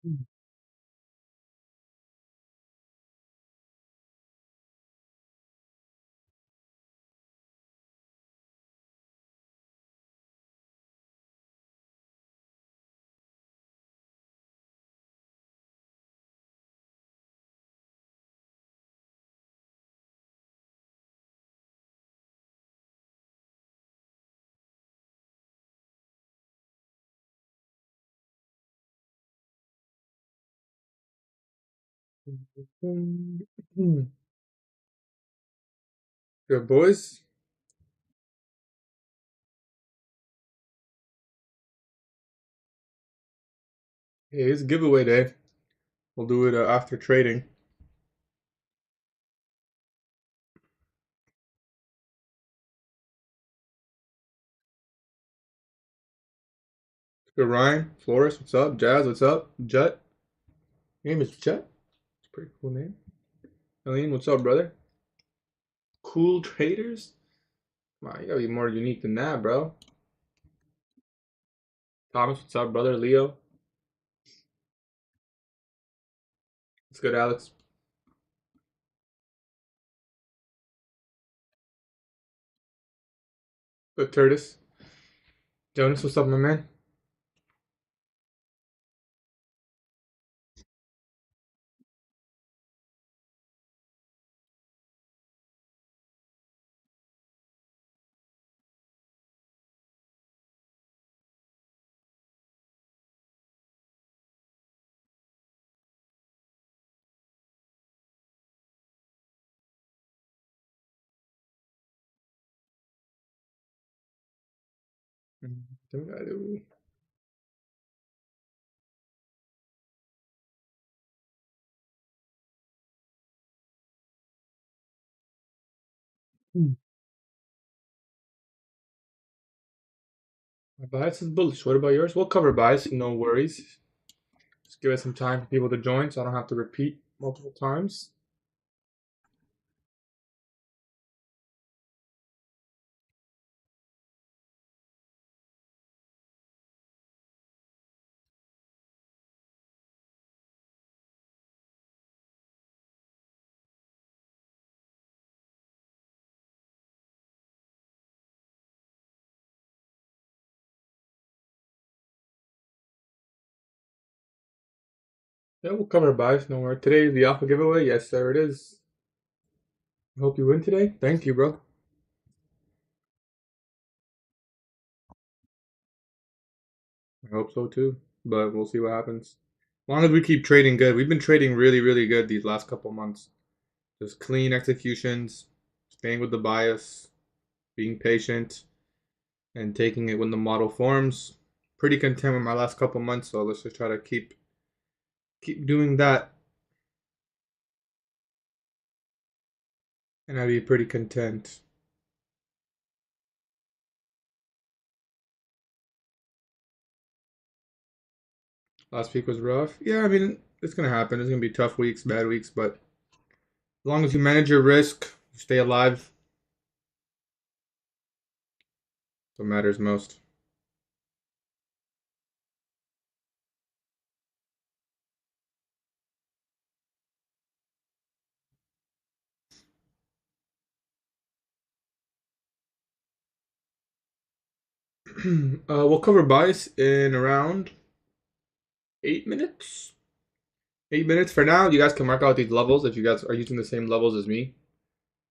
Good boys. Hey, it's giveaway day. We'll do it after trading. Good Ryan, Flores, what's up? Jazz, what's up? Jet. Your name is Jet. It's a pretty cool name. Aline, what's up, brother? Cool traders? Wow, you gotta be more unique than that, bro. Thomas, what's up, brother? Leo. What's good, Alex? Good, Curtis. Jonas, what's up, my man? My bias is bullish. What about yours? We'll cover bias, no worries. Just give us some time for people to join so I don't have to repeat multiple times. Yeah, we'll cover bias, no worries. Today is the alpha giveaway. Yes, sir, it is. I hope you win today. Thank you, bro. I hope so too, but we'll see what happens. As long as we keep trading good. We've been trading really, really good these last couple months. Just clean executions, staying with the bias, being patient, and taking it when the model forms. Pretty content with my last couple months, so let's just try to keep doing that, and I'd be pretty content. Last week was rough. Yeah, I mean it's gonna happen. It's gonna be tough weeks, bad weeks, but as long as you manage your risk, you stay alive, that's what matters most. We'll cover bias in around 8 minutes. 8 minutes for now. You guys can mark out these levels if you guys are using the same levels as me.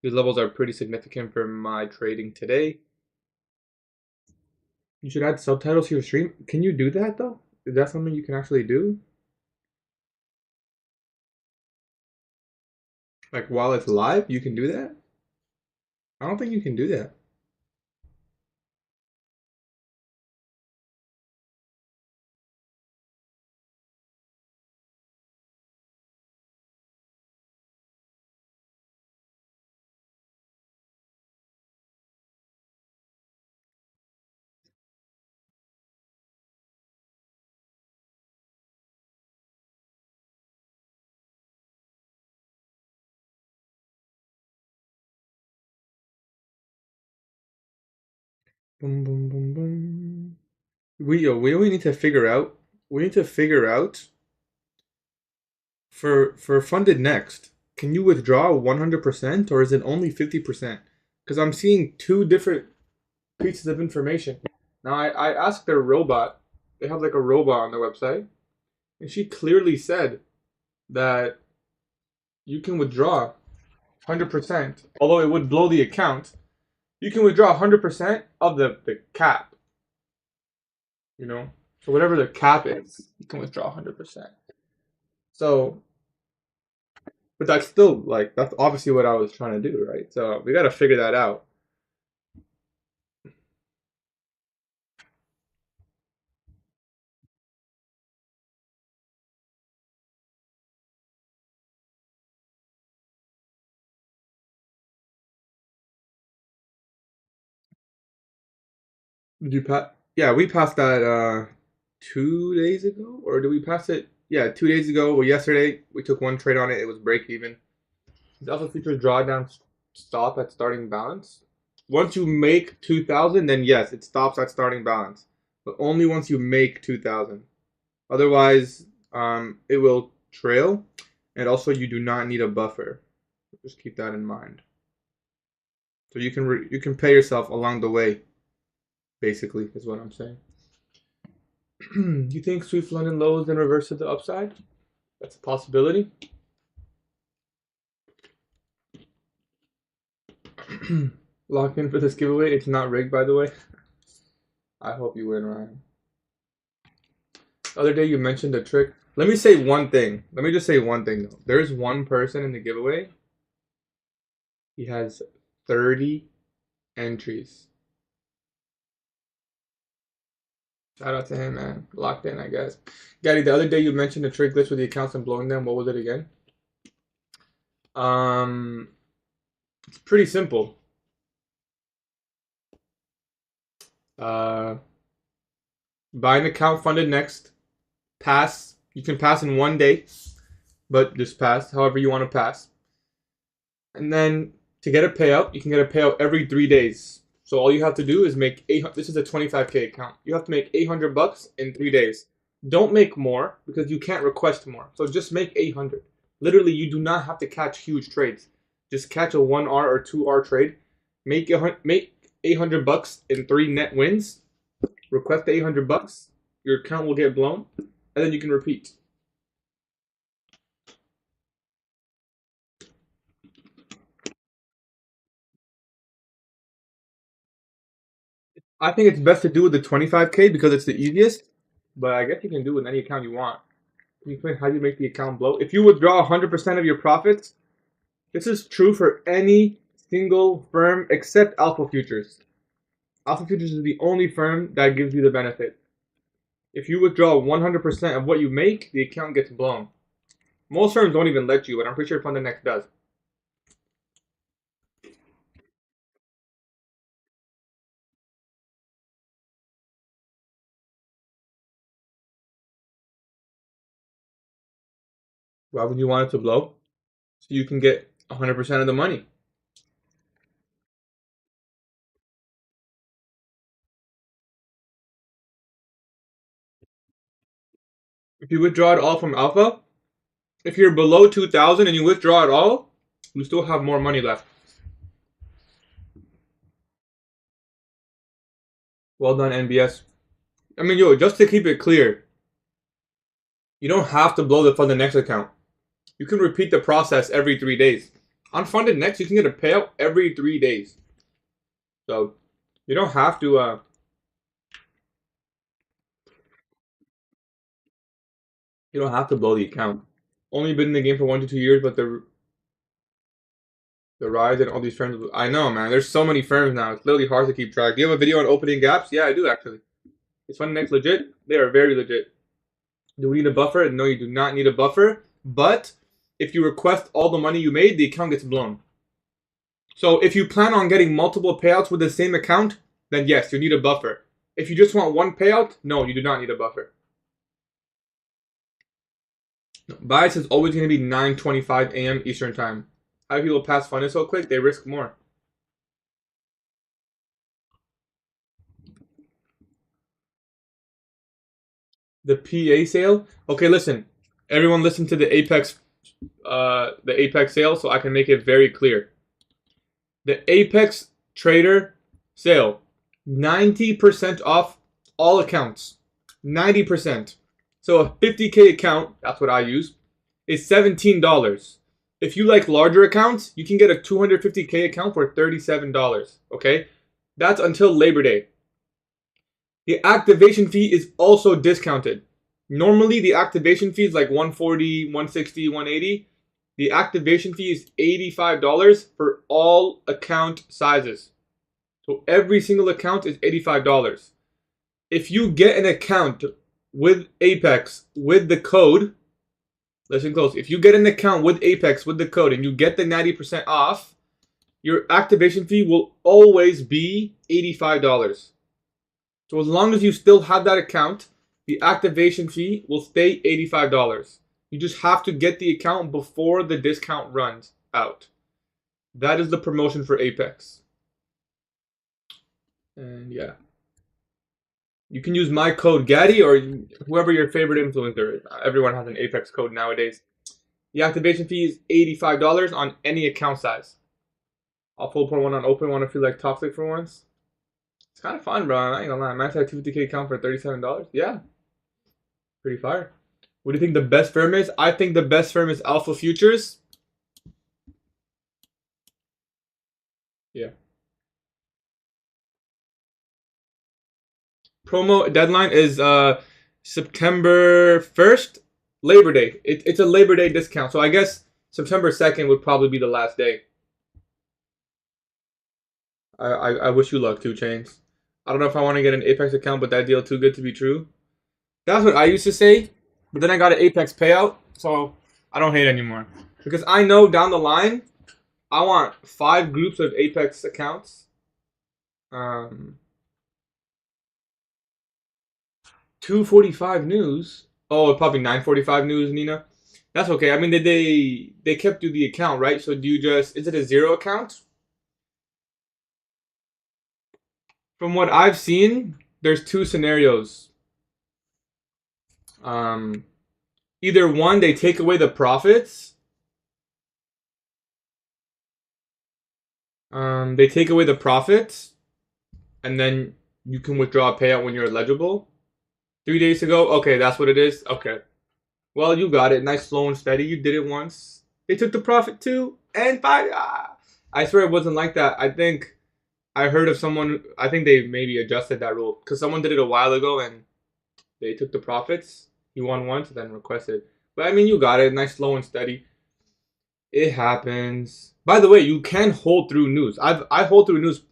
These levels are pretty significant for my trading today. You should add subtitles to your stream. Can you do that though? Is that something you can actually do? Like while it's live, you can do that? I don't think you can do that. Boom, boom, boom, boom. We need to figure out. We need to figure out For funded next, can you withdraw 100% or is it only 50%? Because I'm seeing two different pieces of information. Now I asked their robot. They have like a robot on their website, and she clearly said that you can withdraw 100%, although it would blow the account. You can withdraw 100% of the cap, you know? So whatever the cap is, you can withdraw 100%. So, but that's still like, that's obviously what I was trying to do, right? So we got to figure that out. Did you pass? Yeah, we passed that 2 days ago, or did we pass it? Yeah, 2 days ago. Well, yesterday we took one trade on it. It was break even. The alpha features drawdown stop at starting balance. Once you make 2,000, then yes, it stops at starting balance, but only once you make 2,000. Otherwise, it will trail, and also you do not need a buffer. Just keep that in mind. So you can pay yourself along the way. Basically, is what I'm saying. You think Swift London lows then reverse to the upside? That's a possibility. Lock in for this giveaway. It's not rigged, by the way. I hope you win, Ryan. The other day you mentioned a trick. Let me say one thing. Let me just say one thing, though. There's one person in the giveaway. He has 30 entries. Shout out to him, man. Locked in, I guess. Gatie, the other day you mentioned a trick glitch with the accounts and blowing them. What was it again? It's pretty simple. Buy an account funded next. Pass. You can pass in 1 day, but just pass however you want to pass. And then to get a payout, you can get a payout every 3 days. So all you have to do is make 800. This is a 25K account. You have to make $800 in 3 days. Don't make more because you can't request more. So just make 800. Literally, you do not have to catch huge trades. Just catch a 1R or 2R trade. Make $800 in 3 net wins. Request the $800. Your account will get blown, and then you can repeat. I think it's best to do with the 25K because it's the easiest. But I guess you can do it with any account you want. Can you explain how you make the account blow? If you withdraw 100% of your profits, this is true for any single firm except Alpha Futures. Alpha Futures is the only firm that gives you the benefit. If you withdraw 100% of what you make, the account gets blown. Most firms don't even let you, but I'm pretty sure FundedNext does. Why would you want it to blow? So you can get 100% of the money. If you withdraw it all from Alpha, if you're below 2,000 and you withdraw it all, you still have more money left. Well done, NBS. I mean, yo, just to keep it clear, you don't have to blow the FundedNext account. You can repeat the process every 3 days. On FundedNext, you can get a payout every 3 days. So you don't have to. You don't have to blow the account. Only been in the game for 1 to 2 years, but the rise and all these firms. I know, man. There's so many firms now. It's literally hard to keep track. Do you have a video on opening gaps? Yeah, I do actually. Is FundedNext legit? They are very legit. Do we need a buffer? No, you do not need a buffer. But if you request all the money you made, the account gets blown. So if you plan on getting multiple payouts with the same account, then yes, you need a buffer. If you just want one payout, no, you do not need a buffer. Bias is always going to be 9:25 a.m. Eastern Time. How do people pass funded so quick? They risk more. The PA sale? Okay, listen. Everyone listen to the Apex the Apex sale so I can make it very clear. The Apex Trader sale, 90% off all accounts. 90%. So a 50K account, that's what I use, is $17. If you like larger accounts, you can get a 250K account for $37. Okay? That's until Labor Day. The activation fee is also discounted. Normally, the activation fee is like $140, $160, $180. The activation fee is $85 for all account sizes. So every single account is $85. If you get an account with Apex with the code, listen close. If you get an account with Apex with the code and you get the 90% off, your activation fee will always be $85. So as long as you still have that account, the activation fee will stay $85. You just have to get the account before the discount runs out. That is the promotion for Apex. And yeah. You can use my code Gatie or whoever your favorite influencer is. Everyone has an Apex code nowadays. The activation fee is $85 on any account size. I'll full pour one on open one if you like toxic for once. It's kind of fun, bro. I ain't gonna lie. Max had 250K account for $37. Yeah. Pretty fire. What do you think the best firm is? I think the best firm is Alpha Futures. Yeah. Promo deadline is September 1st, Labor Day. It's a Labor Day discount. So I guess September 2nd would probably be the last day. I wish you luck, 2 Chains. I don't know if I want to get an Apex account, but that deal too good to be true. That's what I used to say. But then I got an Apex payout, so I don't hate anymore. Because I know down the line, I want 5 groups of Apex accounts. 2:45 news. Oh, probably 9:45 news, Nina. That's okay. I mean, they kept you the account, right? So do you just, is it a 0 account? From what I've seen, there's 2 scenarios. Either one, they take away the profits. They take away the profits, and then you can withdraw a payout when you're eligible. 3 days ago? Okay, that's what it is? Okay. Well, you got it. Nice, slow and steady. You did it once. They took the profit too. And 5. I swear it wasn't like that. I think I heard of someone, I think they maybe adjusted that rule. Because someone did it a while ago and they took the profits. He won once and then requested. But I mean, you got it. Nice, slow and steady. It happens. By the way, you can hold through news. I hold through news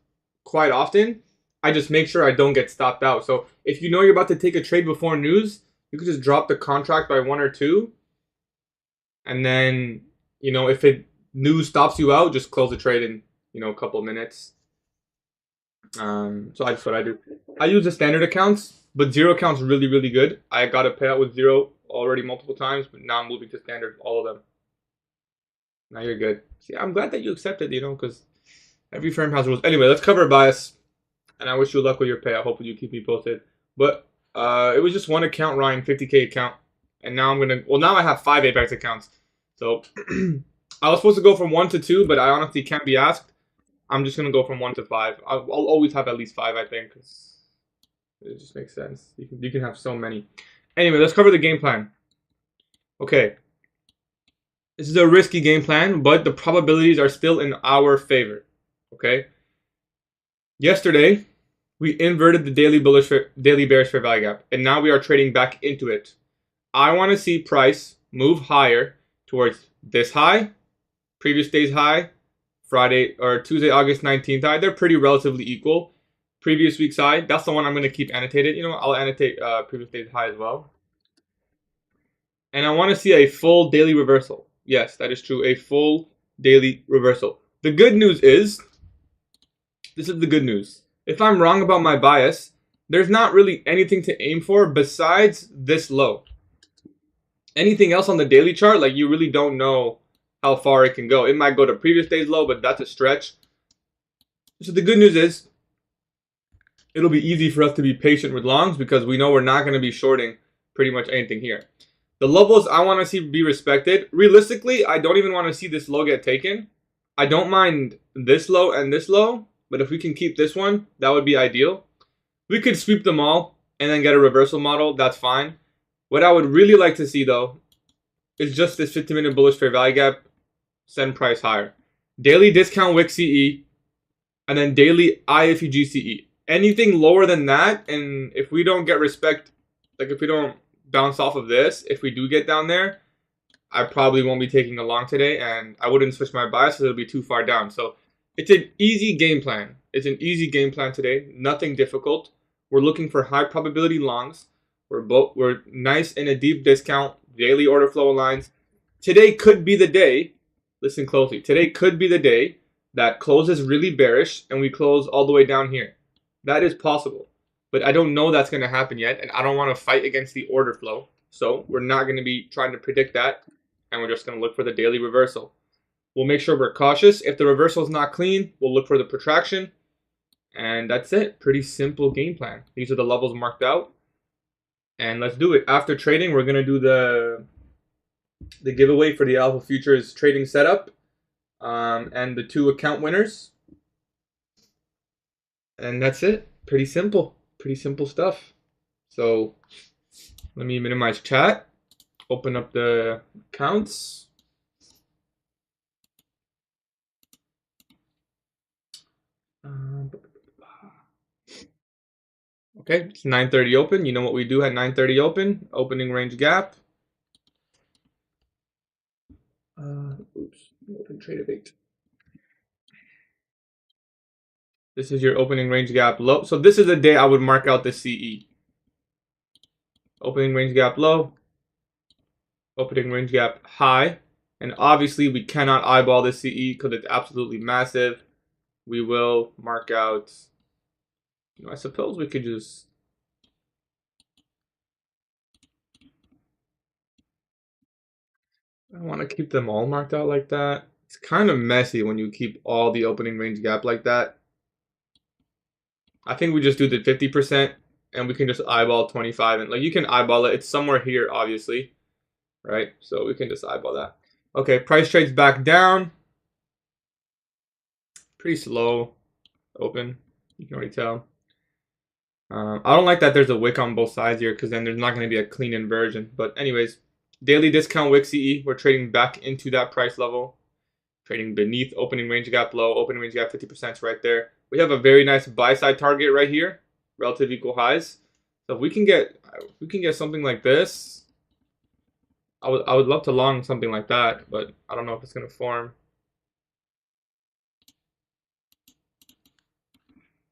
quite often. I just make sure I don't get stopped out. So if you know you're about to take a trade before news, you could just drop the contract by 1 or 2. And then, you know, if news stops you out, just close the trade in, you know, a couple of minutes. So that's what I do. I use the standard accounts, but 0 accounts really, really good. I got a payout with 0 already multiple times, but now I'm moving to standard, all of them. Now you're good. See, I'm glad that you accepted, you know, because every firm has rules. Anyway, let's cover bias. And I wish you luck with your payout. Hopefully you keep me posted. But it was just 1 account, Ryan, 50K account. And now I'm going to, well, now I have 5 Apex accounts. So I was supposed to go from 1 to 2, but I honestly can't be asked. I'm just going to go from 1 to 5. I'll always have at least 5, I think. Cause it just makes sense. You can have so many. Anyway, let's cover the game plan. Okay. This is a risky game plan, but the probabilities are still in our favor. Okay. Yesterday, we inverted the daily bearish fair value gap, and now we are trading back into it. I want to see price move higher towards this high, previous day's high, Friday or Tuesday, August 19th high. They're pretty relatively equal. Previous week's high, that's the one I'm going to keep annotated. You know, I'll annotate previous day's high as well. And I want to see a full daily reversal. Yes, that is true. A full daily reversal. The good news is, this is the good news. If I'm wrong about my bias, there's not really anything to aim for besides this low. Anything else on the daily chart, like you really don't know how far it can go. It might go to previous day's low, but that's a stretch. So the good news is, it'll be easy for us to be patient with longs because we know we're not going to be shorting pretty much anything here. The levels I want to see be respected. Realistically, I don't even want to see this low get taken. I don't mind this low and this low, but if we can keep this one, that would be ideal. We could sweep them all and then get a reversal model. That's fine. What I would really like to see, though, is just this 15-minute bullish fair value gap, send price higher. Daily discount wick CE, and then daily IFEG CE. Anything lower than that, and if we don't get respect, like if we don't bounce off of this, if we do get down there, I probably won't be taking a long today, and I wouldn't switch my bias because it'll be too far down. So it's an easy game plan. It's an easy game plan today. Nothing difficult. We're looking for high probability longs. We're nice in a deep discount. Daily order flow lines. Today could be the day. Listen closely. Today could be the day that closes really bearish and we close all the way down here. That is possible. But I don't know that's going to happen yet, and I don't want to fight against the order flow. So we're not going to be trying to predict that, and we're just going to look for the daily reversal. We'll make sure we're cautious. If the reversal is not clean, we'll look for the protraction. And that's it. Pretty simple game plan. These are the levels marked out. And let's do it. After trading, we're going to do the giveaway for the Alpha Futures trading setup and the 2 account winners. And that's it. Pretty simple. Pretty simple stuff. So let me minimize chat. Open up the accounts. Okay, it's 9:30 open. You know what we do at 9:30 open? Opening range gap. Oops, open trade of 8. This is your opening range gap low. So this is the day I would mark out the CE. Opening range gap low. Opening range gap high. And obviously we cannot eyeball the CE because it's absolutely massive. We will mark out, I suppose we could just, I want to keep them all marked out like that. It's kind of messy when you keep all the opening range gap like that. I think we just do the 50% and we can just eyeball 25. And like you can eyeball it. It's somewhere here, obviously, right? So we can just eyeball that. Okay, price trades back down. Pretty slow open. You can already tell. I don't like that there's a wick on both sides here because then there's not going to be a clean inversion. But anyways, daily discount wick CE. We're trading back into that price level. Trading beneath opening range gap low. Opening range gap 50% right there. We have a very nice buy side target right here. Relative equal highs. So if we can get something like this, I would love to long something like that, but I don't know if it's going to form.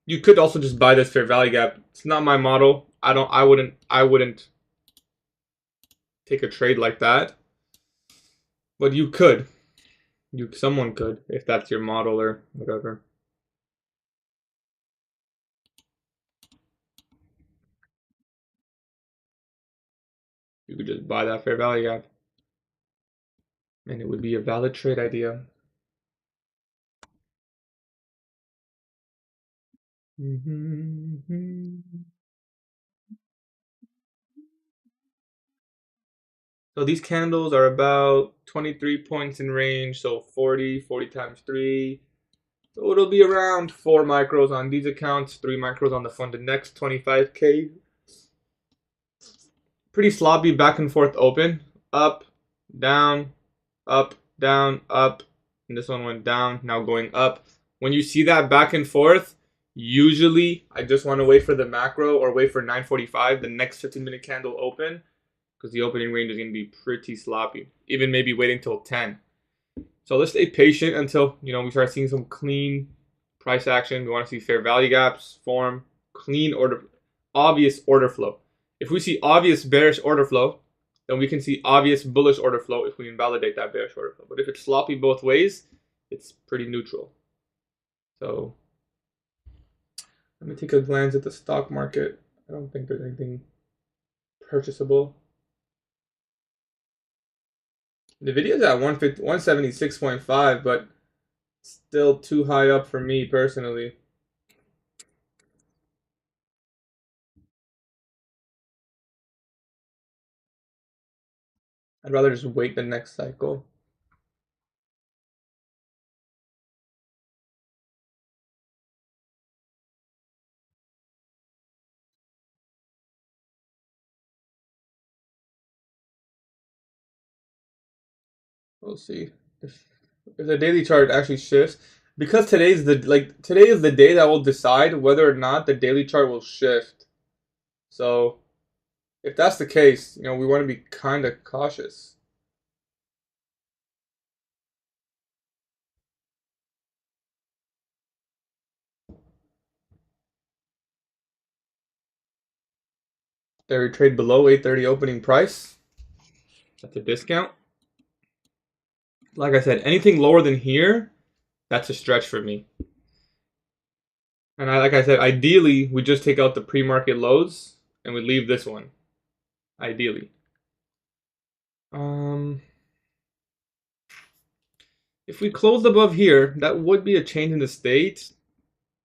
You could also just buy this fair value gap. It's not my model. I wouldn't take a trade like that. But you could. Someone could, if that's your model or whatever. You could just buy that fair value gap. And it would be a valid trade idea. So these candles are about 23 points in range, so 40 times 3. So it'll be around 4 micros on these accounts, 3 micros on the funded next 25K. Pretty sloppy back and forth open. Up, down, up, down, up. And this one went down, now going up. When you see that back and forth, usually I just want to wait for the macro or wait for 9:45, the next 15-minute candle open, because the opening range is going to be pretty sloppy. Even maybe waiting till 10. So let's stay patient until we start seeing some clean price action. We want to see fair value gaps form, clean order, obvious order flow. If we see obvious bearish order flow, then we can see obvious bullish order flow if we invalidate that bearish order flow. But if it's sloppy both ways, it's pretty neutral. So let me take a glance at the stock market. I don't think there's anything purchasable. The video's at 176.5, but still too high up for me personally. I'd rather just wait the next cycle. We'll see if the daily chart actually shifts, because today is the day that will decide whether or not the daily chart will shift. So if that's the case, we want to be kind of cautious. There we trade below 830 opening price. That's a discount. Like I said, anything lower than here, that's a stretch for me. And like I said, ideally we just take out the pre-market lows and we leave this one. Ideally. If we closed above here, that would be a change in the state.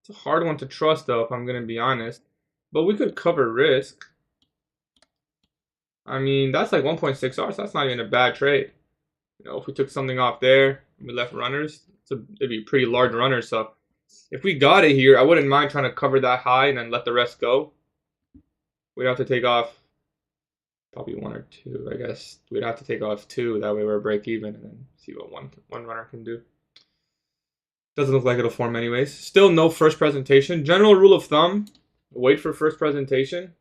It's a hard one to trust, though, if I'm going to be honest. But we could cover risk. I mean, that's like 1.6 hours. That's not even a bad trade. If we took something off there and we left runners, it'd be a pretty large runner. So if we got it here, I wouldn't mind trying to cover that high and then let the rest go. We'd have to take off probably one or two, I guess. We'd have to take off two. That way we're break even and then see what one runner can do. Doesn't look like it'll form anyways. Still no first presentation. General rule of thumb, wait for first presentation.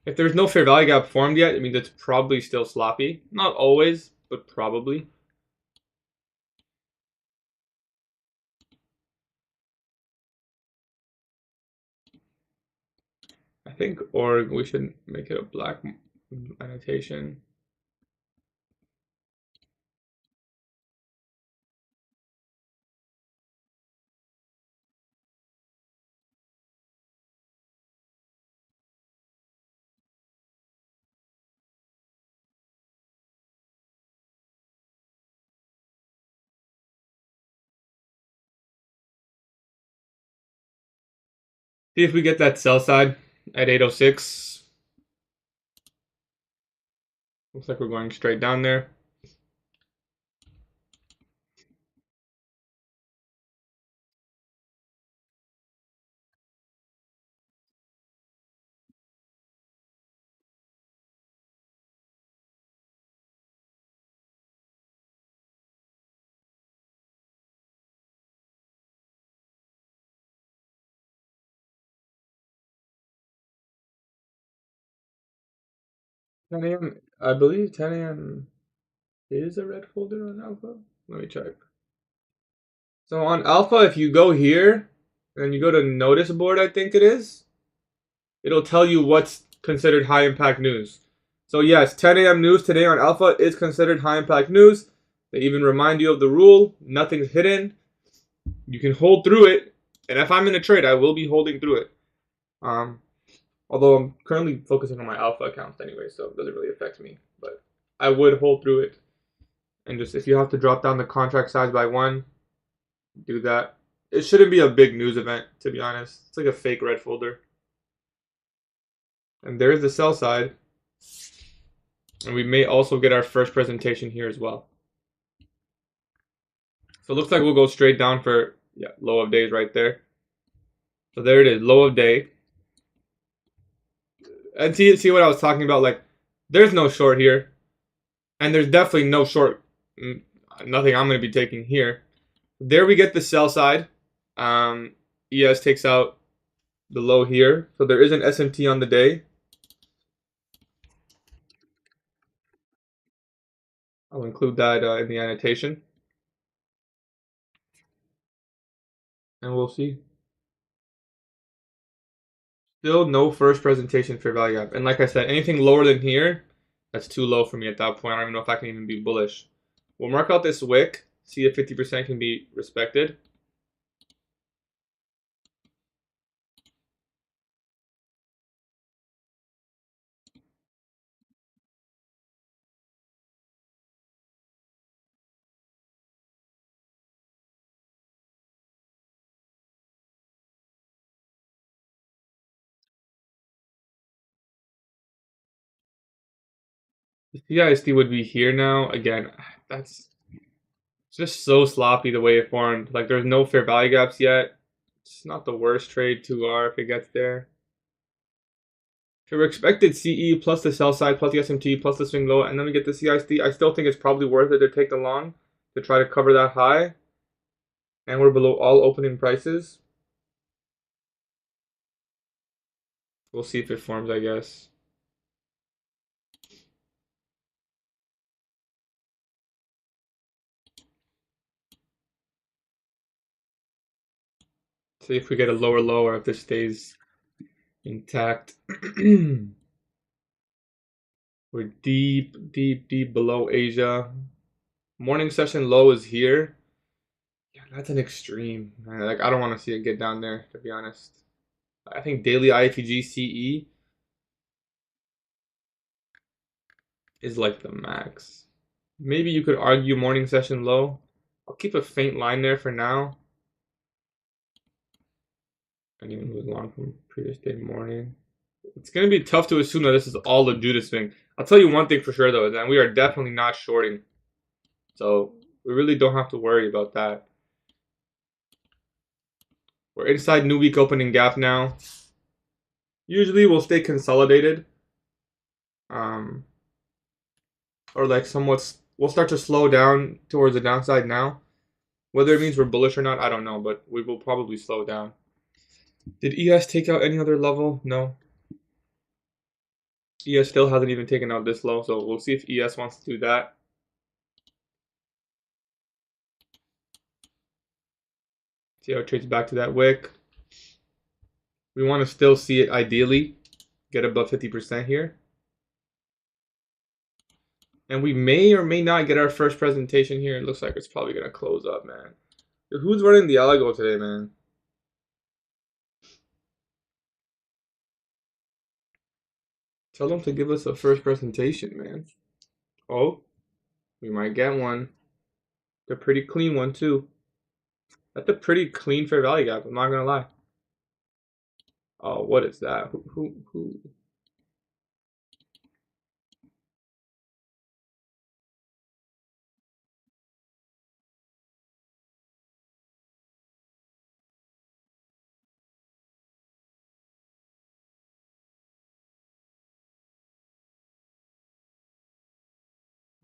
If there's no fair value gap formed yet, I mean, that's probably still sloppy. Not always, but probably. I think, or we should make it a black annotation. See if we get that sell side at 806. Looks like we're going straight down there. I believe 10 a.m. is a red folder on Alpha. Let me check. So on Alpha, if you go here and you go to notice board, I think it is, it'll tell you what's considered high impact news. So yes, 10 a.m. news today on Alpha is considered high impact news. They even remind you of the rule. Nothing's hidden. You can hold through it. And if I'm in a trade, I will be holding through it. Although I'm currently focusing on my Alpha accounts anyway, so it doesn't really affect me. But I would hold through it. And just if you have to drop down the contract size by one, do that. It shouldn't be a big news event, to be honest. It's like a fake red folder. And there's the sell side. And we may also get our first presentation here as well. So it looks like we'll go straight down for low of days right there. So there it is, low of day. And see what I was talking about? Like, there's no short here. And there's definitely no short. Nothing I'm going to be taking here. There we get the sell side. ES takes out the low here. So there is an SMT on the day. I'll include that in the annotation. And we'll see. Still no first presentation for value gap. And like I said, anything lower than here, that's too low for me at that point. I don't even know if I can even be bullish. We'll mark out this wick, see if 50% can be respected. The CISD would be here now. Again, that's just so sloppy the way it formed. Like there's no fair value gaps yet. It's not the worst trade 2R if it gets there. If we're expected CE plus the sell side plus the SMT plus the swing low, and then we get the CISD, I still think it's probably worth it to take the long to try to cover that high. And we're below all opening prices. We'll see if it forms, I guess. See if we get a lower low or if this stays intact. We're deep, deep, deep below Asia. Morning session low is here. Yeah, that's an extreme. Like I don't want to see it get down there, to be honest. I think daily IFG CE is like the max. Maybe you could argue morning session low. I'll keep a faint line there for now. And even move long from previous day morning. It's going to be tough to assume that this is all the Judas swing. I'll tell you one thing for sure, though, is that we are definitely not shorting. So we really don't have to worry about that. We're inside new week opening gap now. Usually we'll stay consolidated. Or like somewhat, we'll start to slow down towards the downside now. Whether it means we're bullish or not, I don't know, but we will probably slow down. Did ES take out any other level? No. ES still hasn't even taken out this low, so we'll see if ES wants to do that. See how it trades back to that wick. We want to still see it ideally get above 50% here. And we may or may not get our first presentation here. It looks like it's probably going to close up, man. Who's running the algo today, man? Tell them to give us a first presentation, man. Oh, we might get one. They're pretty clean one, too. That's a pretty clean fair value gap, I'm not going to lie. Oh, what is that? Who?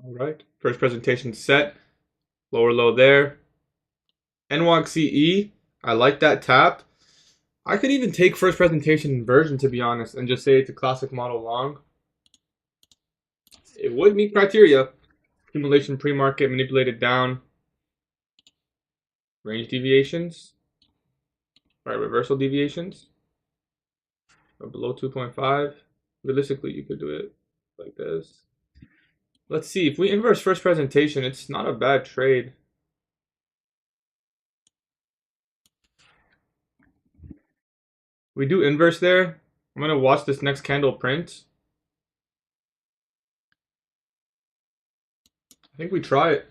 All right. First presentation set. Lower low there. NWOG CE. I like that tap. I could even take first presentation inversion, to be honest, and just say it's a classic model long. It would meet criteria. Accumulation pre-market manipulated down. Range deviations. Right, reversal deviations. Or below 2.5. Realistically, you could do it like this. Let's see. If we inverse first presentation, it's not a bad trade. We do inverse there. I'm going to watch this next candle print. I think we try it.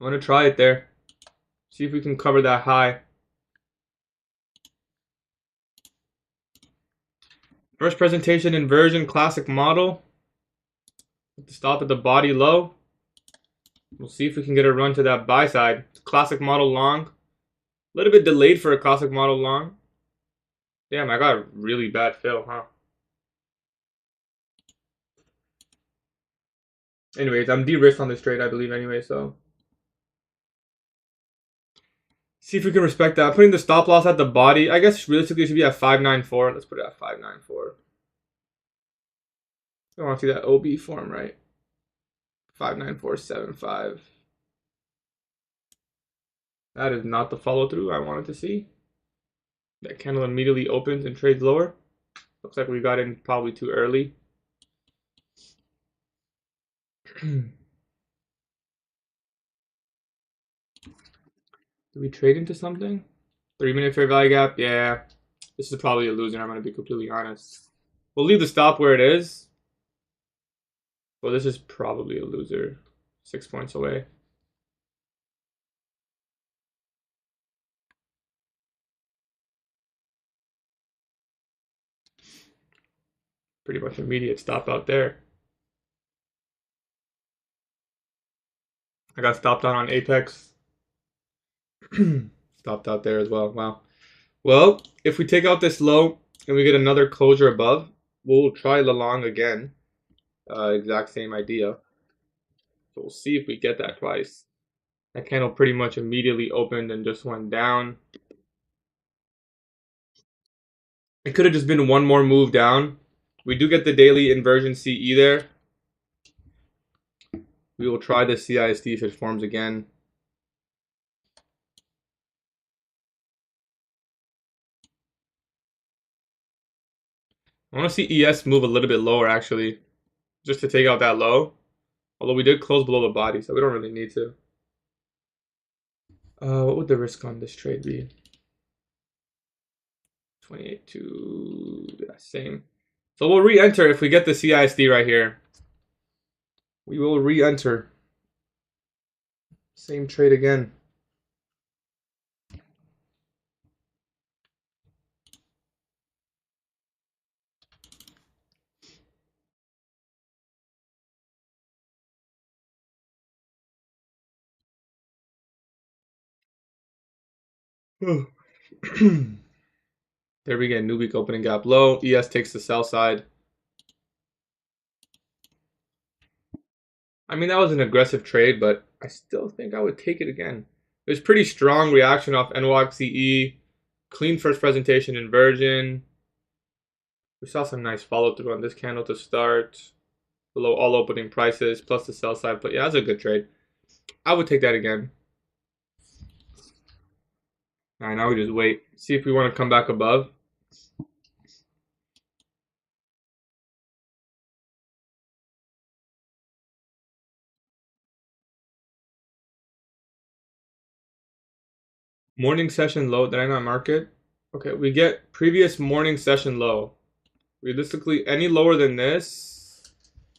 I'm going to try it there. See if we can cover that high. First presentation inversion, classic model. Stop at the body low. We'll see if we can get a run to that buy side. Classic model long. A little bit delayed for a classic model long. Damn, I got a really bad fill, huh? Anyways, I'm de-risked on this trade, I believe, anyway, so. See if we can respect that. Putting the stop loss at the body. I guess realistically it should be at 594. Let's put it at 594. I want to see that OB form, right? 59475. That is not the follow through I wanted to see. That candle immediately opens and trades lower. Looks like we got in probably too early. Do we trade into something? 3-minute fair value gap? Yeah. This is probably a loser, I'm going to be completely honest. We'll leave the stop where it is. Well, this is probably a loser. 6 points away. pretty much immediate stop out there. I got stopped on Apex. Stopped out there as well. Wow. Well, if we take out this low and we get another closure above, we'll try the long again. Exact same idea. So we'll see if we get that twice. That candle pretty much immediately opened and just went down. It could have just been one more move down. We do get the daily inversion CE there. We will try the CISD if it forms again. I want to see ES move a little bit lower actually, just to take out that low. Although we did close below the body, so we don't really need to. What would the risk on this trade be? 28 to yeah, same. So we'll re-enter if we get the CISD right here. We will re-enter. Same trade again. There we get new week opening gap low. ES takes the sell side. I mean, that was an aggressive trade, but I still think I would take it again. It was pretty strong reaction off NWOC CE. Clean first presentation inversion. We saw some nice follow through on this candle to start. Below all opening prices, plus the sell side. But yeah, that's a good trade. I would take that again. All right, now we just wait. See if we want to come back above. Morning session low. Did I not mark it? Okay, we get previous morning session low. Realistically, any lower than this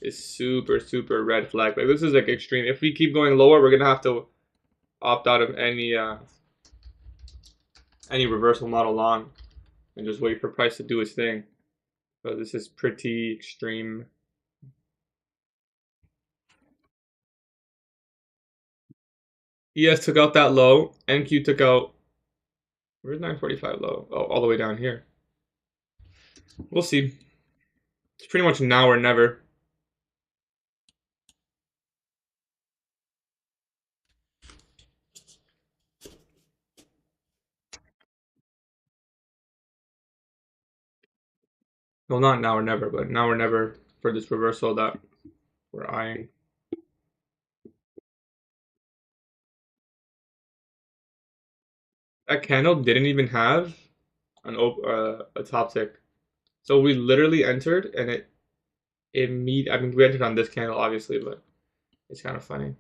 is super, super red flag. Like, this is like extreme. If we keep going lower, we're going to have to opt out of any reversal model long and just wait for price to do its thing. So this is pretty extreme. ES took out that low. NQ took out, where's 945 low? Oh, all the way down here. We'll see. It's pretty much now or never. Well, not now or never, but now or never for this reversal that we're eyeing. That candle didn't even have a top tick. So we literally entered and it I mean, we entered on this candle obviously, but it's kind of funny.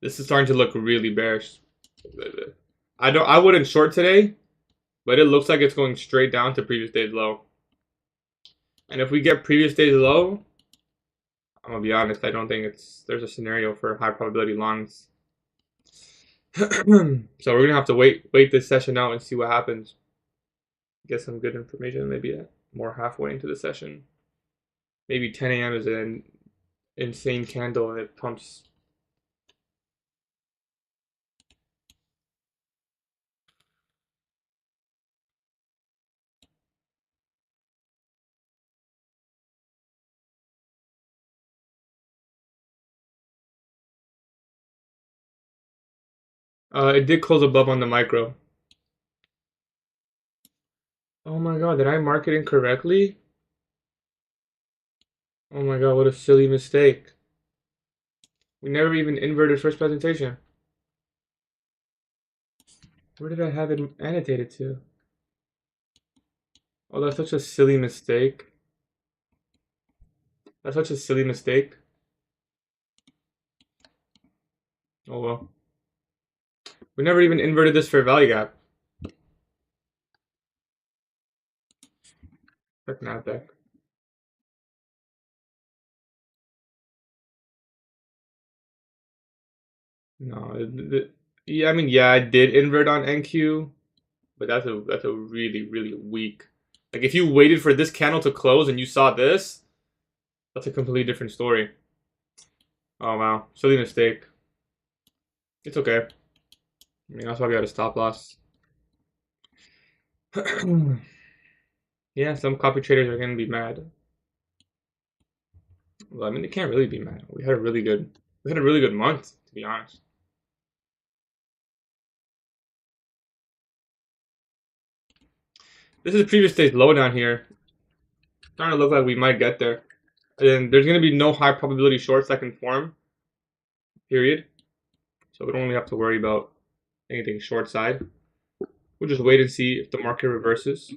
This is starting to look really bearish. I wouldn't short today, but it looks like it's going straight down to previous day's low. And if we get previous day's low, I'm gonna be honest, I don't think there's a scenario for high probability longs. So we're gonna have to wait this session out and see what happens. Get some good information, maybe more halfway into the session. Maybe 10 a.m. is an insane candle and it pumps. It did close above on the micro. Oh my god, did I mark it incorrectly? Oh my god, what a silly mistake. We never even inverted first presentation. Where did I have it annotated to? Oh, that's such a silly mistake. That's such a silly mistake. Oh well. We never even inverted this fair value gap. Check NASDAQ. No, yeah, I mean, yeah, I did invert on NQ, but that's a really, really weak Like if you waited for this candle to close and you saw this, that's a completely different story. Oh wow, silly mistake. It's okay. I mean, that's why we had a stop loss. Yeah, some copy traders are gonna be mad. Well, I mean, they can't really be mad. We had a really good month, to be honest. This is previous day's low down here. Starting to look like we might get there. And there's gonna be no high probability shorts that can form, period. So we don't really have to worry about anything short side. We'll just wait and see if the market reverses.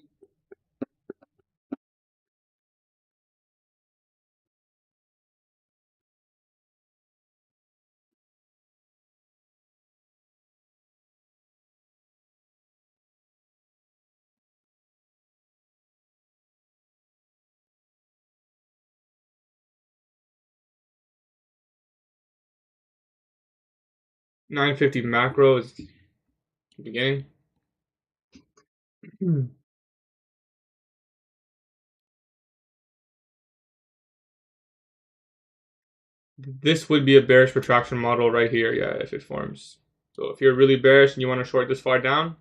$9.50 macro is the beginning. This would be a bearish protraction model right here, yeah, if it forms. So if you're really bearish and you want to short this far down,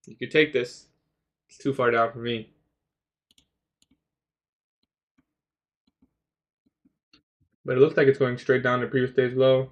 you could take this. It's too far down for me. But it looks like it's going straight down to previous day's low.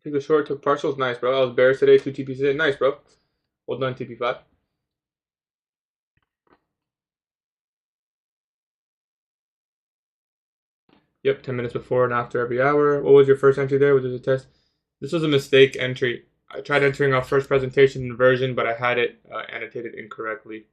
Take the short, took partials. Nice, bro. I was bearish today, 2 TPs today. Nice, bro. Well done, TP5. Yep, 10 minutes before and after every hour. What was your first entry there? Was it a test? This was a mistake entry. I tried entering our first presentation inversion, but I had it annotated incorrectly.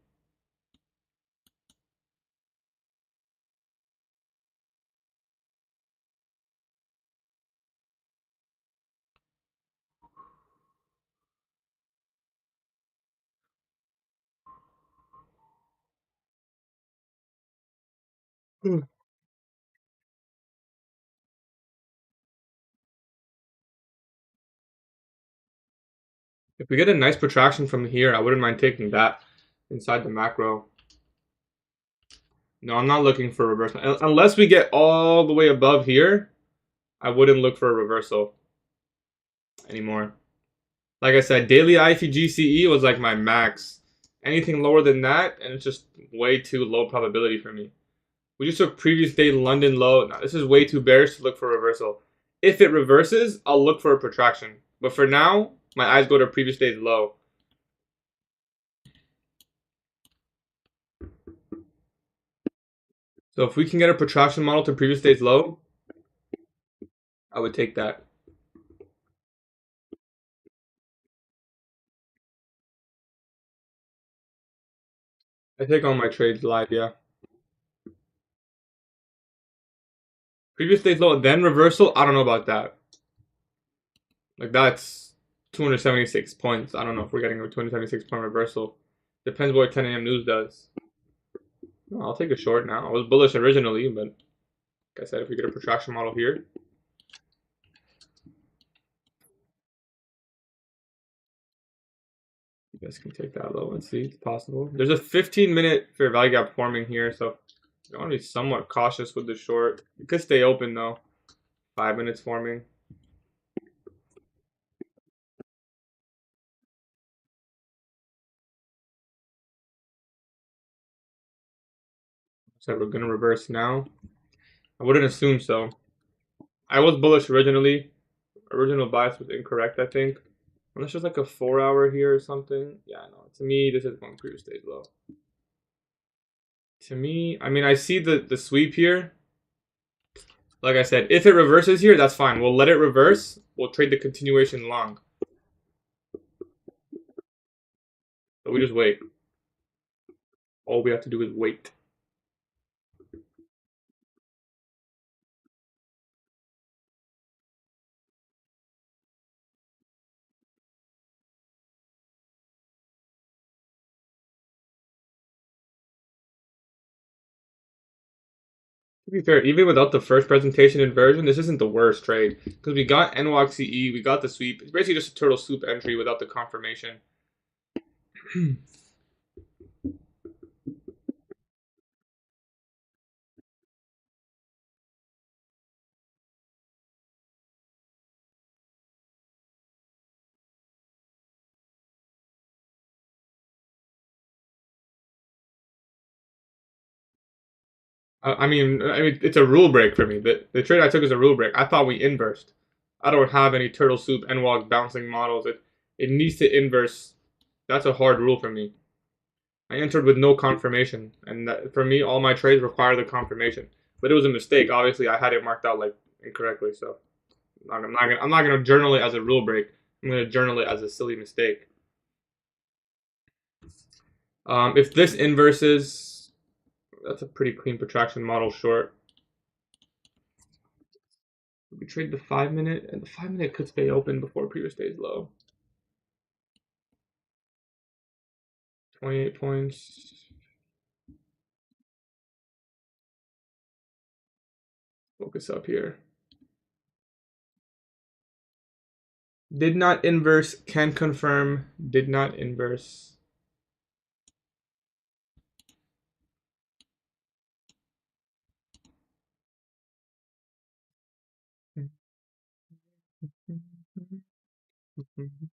If we get a nice protraction from here, I wouldn't mind taking that inside the macro. No, I'm not looking for a reversal. Unless we get all the way above here, I wouldn't look for a reversal anymore. Like I said, daily IFGCE was like my max. Anything lower than that, and it's just way too low probability for me. We just took previous day London low. Now, this is way too bearish to look for a reversal. If it reverses, I'll look for a protraction. But for now, my eyes go to previous day's low. So if we can get a protraction model to previous day's low, I would take that. I take all my trades live, yeah. Previous day's low, then reversal, I don't know about that. Like that's 276 points. I don't know if we're getting a 276 point reversal. Depends what 10 a.m. news does. No, I'll take a short now. I was bullish originally, but like I said, if we get a protraction model here, you guys can take that low and see it's possible. There's a 15-minute fair value gap forming here, so you want to be somewhat cautious with the short. It could stay open though. 5 minutes forming. So we're gonna reverse now. I wouldn't assume so. I was bullish originally. Original bias was incorrect, I think. Unless there's like a 4 hour here or something. Yeah, no. To me, this is going previous stage low. To me, I mean, I see the sweep here. Like I said, if it reverses here, that's fine. We'll let it reverse. We'll trade the continuation long. So we just wait. All we have to do is wait. To be fair, even without the first presentation inversion, this isn't the worst trade because we got NWOC CE, we got the sweep. It's basically just a turtle soup entry without the confirmation. I mean, it's a rule break for me. The trade I took is a rule break. I thought we inversed. I don't have any turtle soup NWOC bouncing models. It needs to inverse. That's a hard rule for me. I entered with no confirmation, and that, for me, all my trades require the confirmation. But it was a mistake. Obviously, I had it marked out like incorrectly, so I'm not gonna journal it as a rule break. I'm gonna journal it as a silly mistake. If this inverses, that's a pretty clean protraction model short. We trade the 5 minute, and the 5 minute could stay open before previous day's low. 28 points. Focus up here. Did not inverse, can confirm, did not inverse.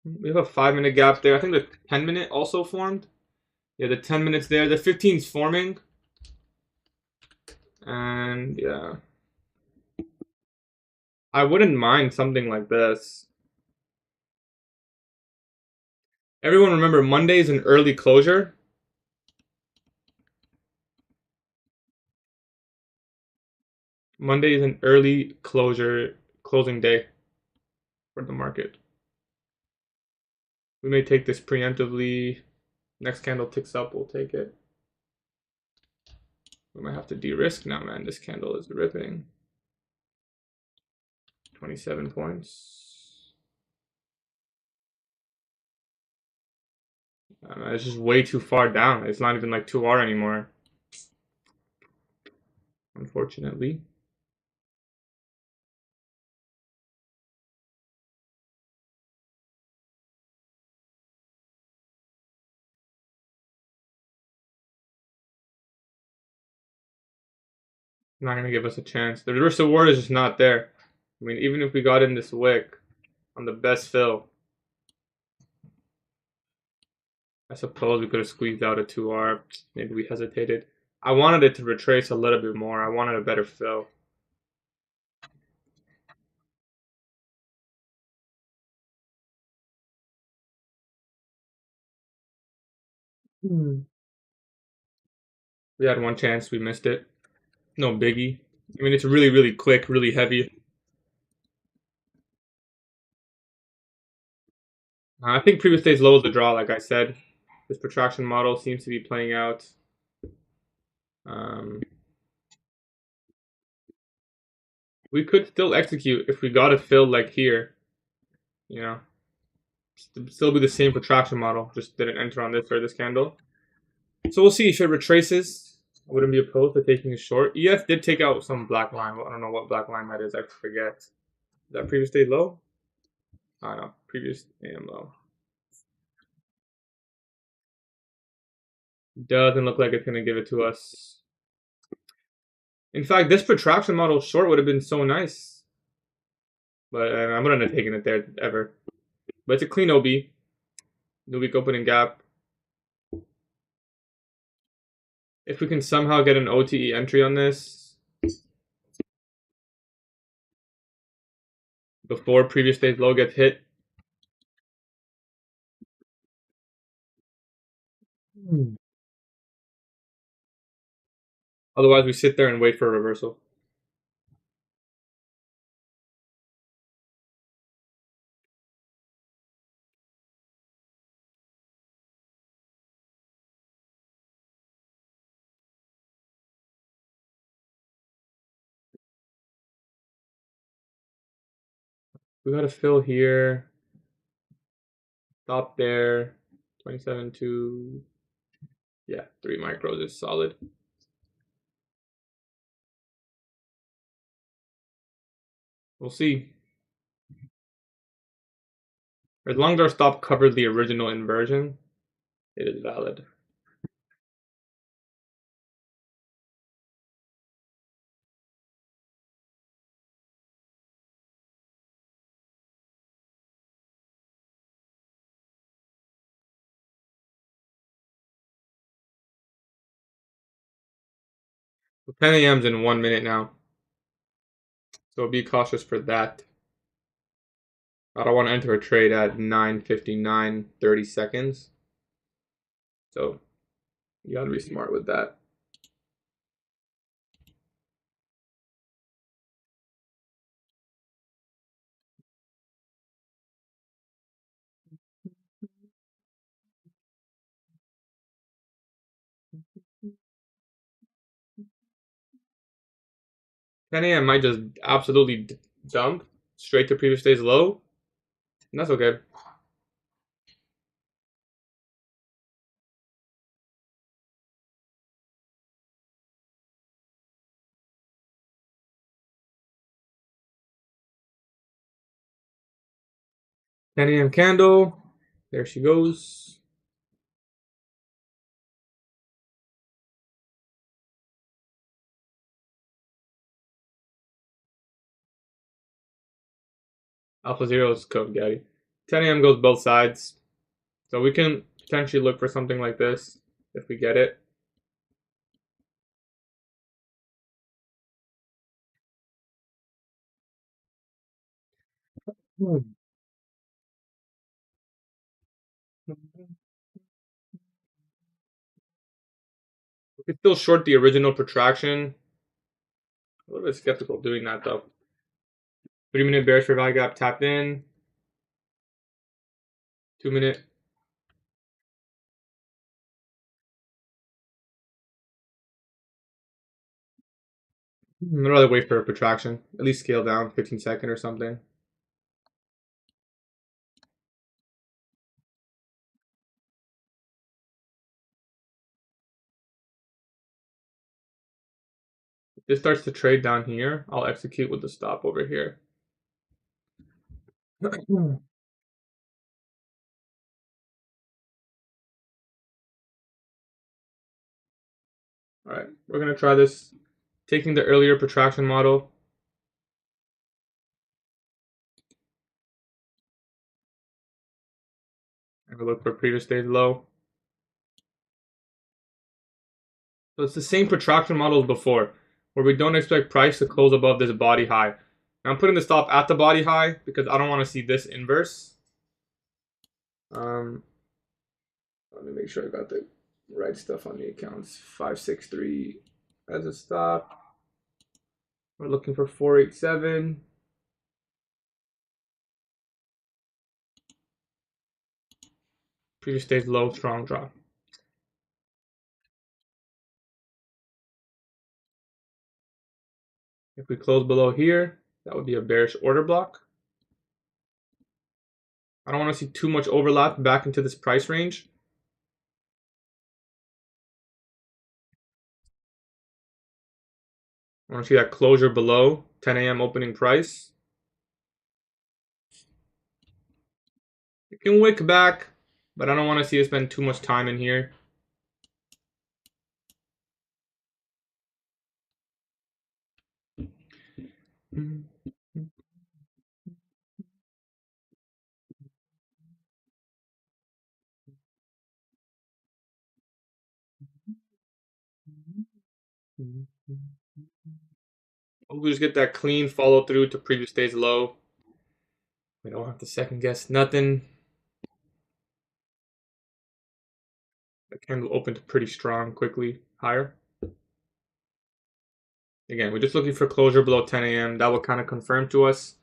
We have a 5 minute gap there. I think the 10 minute also formed. Yeah, the 10 minutes there. The 15's forming. And yeah. I wouldn't mind something like this. Everyone remember Monday is an early closure. Monday is an early closing day for the market. We may take this preemptively. Next candle ticks up, we'll take it. We might have to de-risk now, man. This candle is ripping. 27 points. It's just way too far down. It's not even like 2R anymore. Unfortunately. Not going to give us a chance. The risk reward is just not there. I mean, even if we got in this wick on the best fill, I suppose we could have squeezed out a 2R. Maybe we hesitated. I wanted it to retrace a little bit more. I wanted a better fill. We had one chance. We missed it. No biggie. I mean, it's really, really quick, really heavy. I think previous day's low is the draw, like I said. This protraction model seems to be playing out. Um, we could still execute if we got a fill like here. You know, still be the same protraction model, just didn't enter on this or this candle. So we'll see if it retraces. I wouldn't be opposed to taking a short. EF did take out some black line. Well, I don't know what black line that is. I forget. Is that previous day low? I don't know. Previous AM low. Doesn't look like it's going to give it to us. In fact, this protraction model short would have been so nice. But I wouldn't have taken it there ever. But it's a clean OB. New week opening gap. If we can somehow get an OTE entry on this before previous day's low gets hit. Otherwise, we sit there and wait for a reversal. We got a fill here. Stop there. 27.2. Yeah, 3 micros is solid. We'll see. As long as our stop covered the original inversion, it is valid. So 10 a.m. is in 1 minute now. So be cautious for that. I don't want to enter a trade at 9:59, 30 seconds. So you gotta be smart with that. Ten a.m. might just absolutely dump straight to previous day's low, and that's okay. 10 a.m. candle. There she goes. Alpha zero is code, Gaddy. 10 a.m. goes both sides. So we can potentially look for something like this if we get it. We could still short the original protraction. A little bit skeptical doing that though. 3-minute bearish for value gap tapped in. 2-minute. I'd rather wait for a protraction. At least scale down 15-second or something. If this starts to trade down here, I'll execute with the stop over here. All right, we're gonna try this. Taking the earlier protraction model. Have a look for previous day's low. So it's the same protraction model as before, where we don't expect price to close above this body high. Now I'm putting the stop at the body high because I don't want to see this inverse. Let me make sure I got the right stuff on the accounts. 563 as a stop. We're looking for 487. Previous day's low, strong drop. If we close below here, that would be a bearish order block. I don't want to see too much overlap back into this price range. I want to see that closure below 10 a.m. opening price. It can wick back, but I don't want to see it spend too much time in here. We just get that clean follow through to previous day's low. We don't have to second guess nothing. The candle opened pretty strong quickly higher. Again, we're just looking for closure below 10 a.m. That will kind of confirm to us.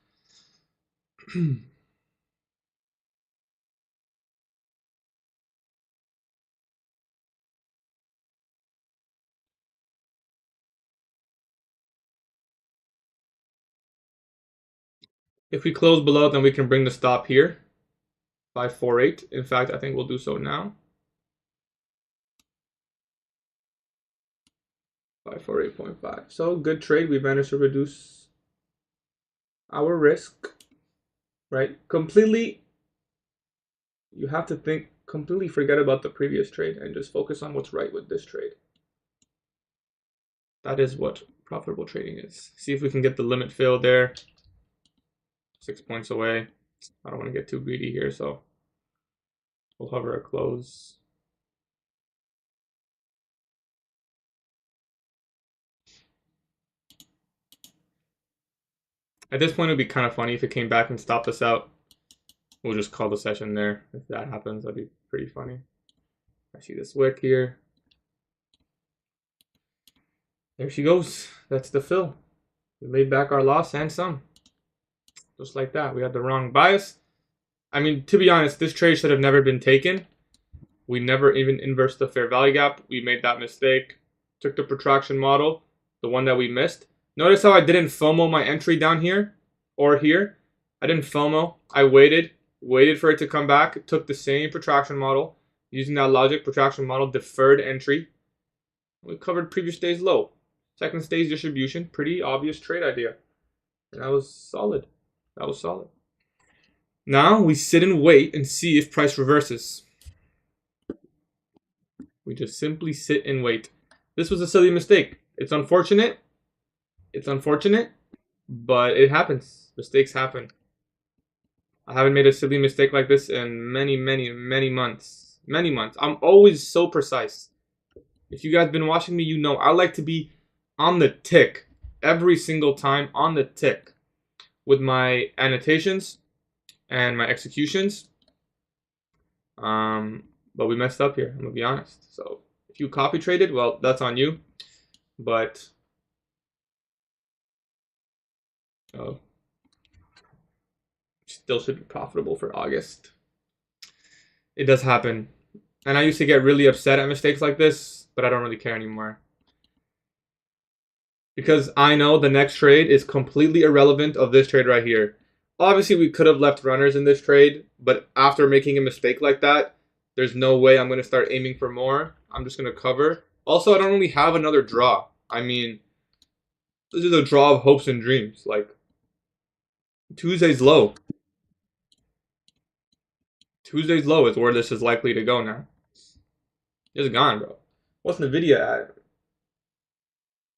If we close below, then we can bring the stop here. 548. In fact, I think we'll do so now. 548.5. So good trade. We managed to reduce our risk, right? Completely, you have to think, completely forget about the previous trade and just focus on what's right with this trade. That is what profitable trading is. See if we can get the limit filled there. 6 points away. I don't want to get too greedy here, so we'll hover a close. At this point, it would be kind of funny if it came back and stopped us out. We'll just call the session there. If that happens, that'd be pretty funny. I see this wick here. There she goes. That's the fill. We made back our loss and some. Just like that. We had the wrong bias. I mean, to be honest, this trade should have never been taken. We never even inversed the fair value gap. We made that mistake. Took the protraction model, the one that we missed. Notice how I didn't FOMO my entry down here or here. I didn't FOMO. I waited for it to come back. Took the same protraction model. Using that logic, protraction model, deferred entry. We covered previous day's low. Second stage distribution, pretty obvious trade idea. And that was solid. That was solid. Now we sit and wait and see if price reverses. We just simply sit and wait. This was a silly mistake. It's unfortunate. It's unfortunate, but it happens. Mistakes happen. I haven't made a silly mistake like this in many months. Many months. I'm always so precise. If you guys been watching me, you know I like to be on the tick every single time, on the tick with my annotations and my executions. But we messed up here, I'm gonna be honest. So if you copy traded, well, that's on you. But still should be profitable for August. It does happen. And I used to get really upset at mistakes like this, but I don't really care anymore. Because I know the next trade is completely irrelevant of this trade right here. Obviously, we could have left runners in this trade, but after making a mistake like that, there's no way I'm going to start aiming for more. I'm just going to cover. Also, I don't really have another draw. I mean, this is a draw of hopes and dreams. Like, Tuesday's low. Tuesday's low is where this is likely to go now. It's gone, bro. What's NVIDIA at?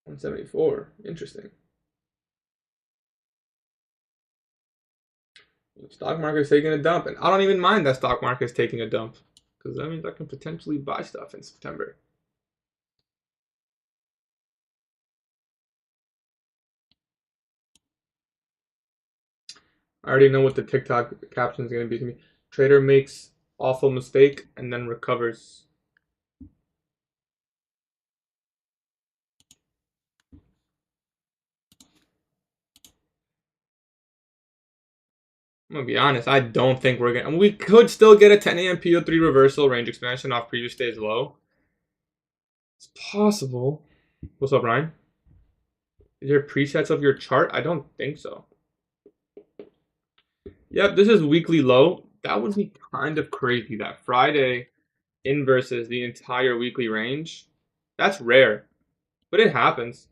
174. Interesting. The stock market's taking a dump, and I don't even mind that stock market's taking a dump, because that means I can potentially buy stuff in September. I already know what the TikTok caption is going to be to me. Trader makes awful mistake and then recovers. I'm going to be honest, I don't think we're going to... We could still get a 10 a.m. PO3 reversal range expansion off previous day's low. It's possible. What's up, Ryan? Is there presets of your chart? I don't think so. Yep, this is weekly low. That would be kind of crazy that Friday inverses the entire weekly range. That's rare, but it happens.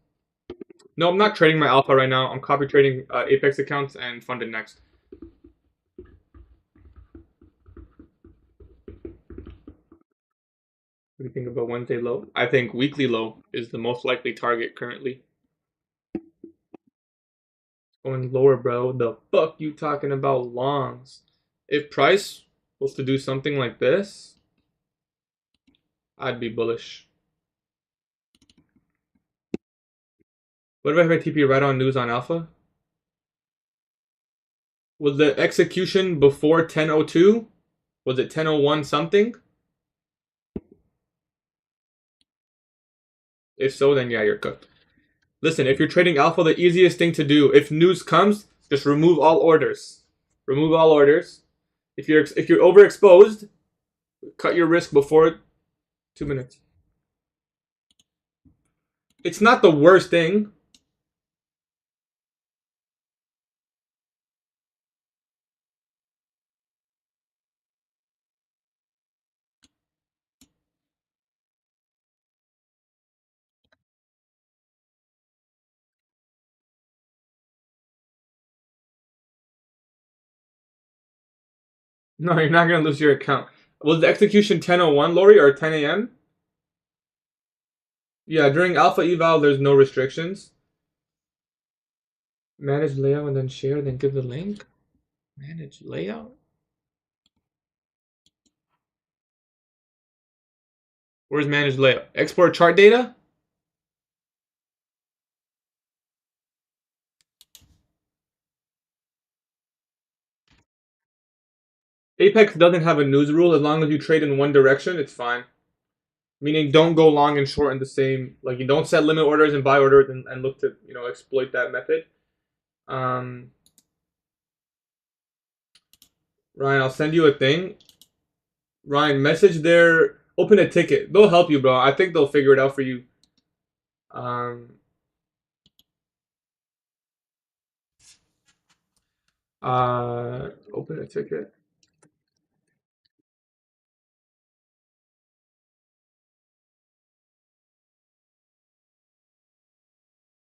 No, I'm not trading my alpha right now. I'm copy trading Apex accounts and funded next. What do you think about Wednesday low? I think weekly low is the most likely target currently. Going lower, bro. The fuck you talking about longs? If price was to do something like this, I'd be bullish. What if I TP right on news on alpha? Was the execution before 10:02? Was it 10:01 something? If so, then yeah, you're cooked. Listen, if you're trading alpha, the easiest thing to do, if news comes, just remove all orders. Remove all orders. If you're overexposed, cut your risk before 2 minutes. It's not the worst thing. No, you're not gonna lose your account. Was the execution 10:01, Lori, or 10 a.m.? Yeah, during alpha eval, there's no restrictions. Manage layout and then share, then give the link. Manage layout? Where's manage layout? Export chart data? Apex doesn't have a news rule. As long as you trade in one direction, it's fine. Meaning don't go long and short in the same, like you don't set limit orders and buy orders and look to, exploit that method. Ryan, I'll send you a thing. Ryan, message their, open a ticket. They'll help you, bro. I think they'll figure it out for you. Um, Open a ticket.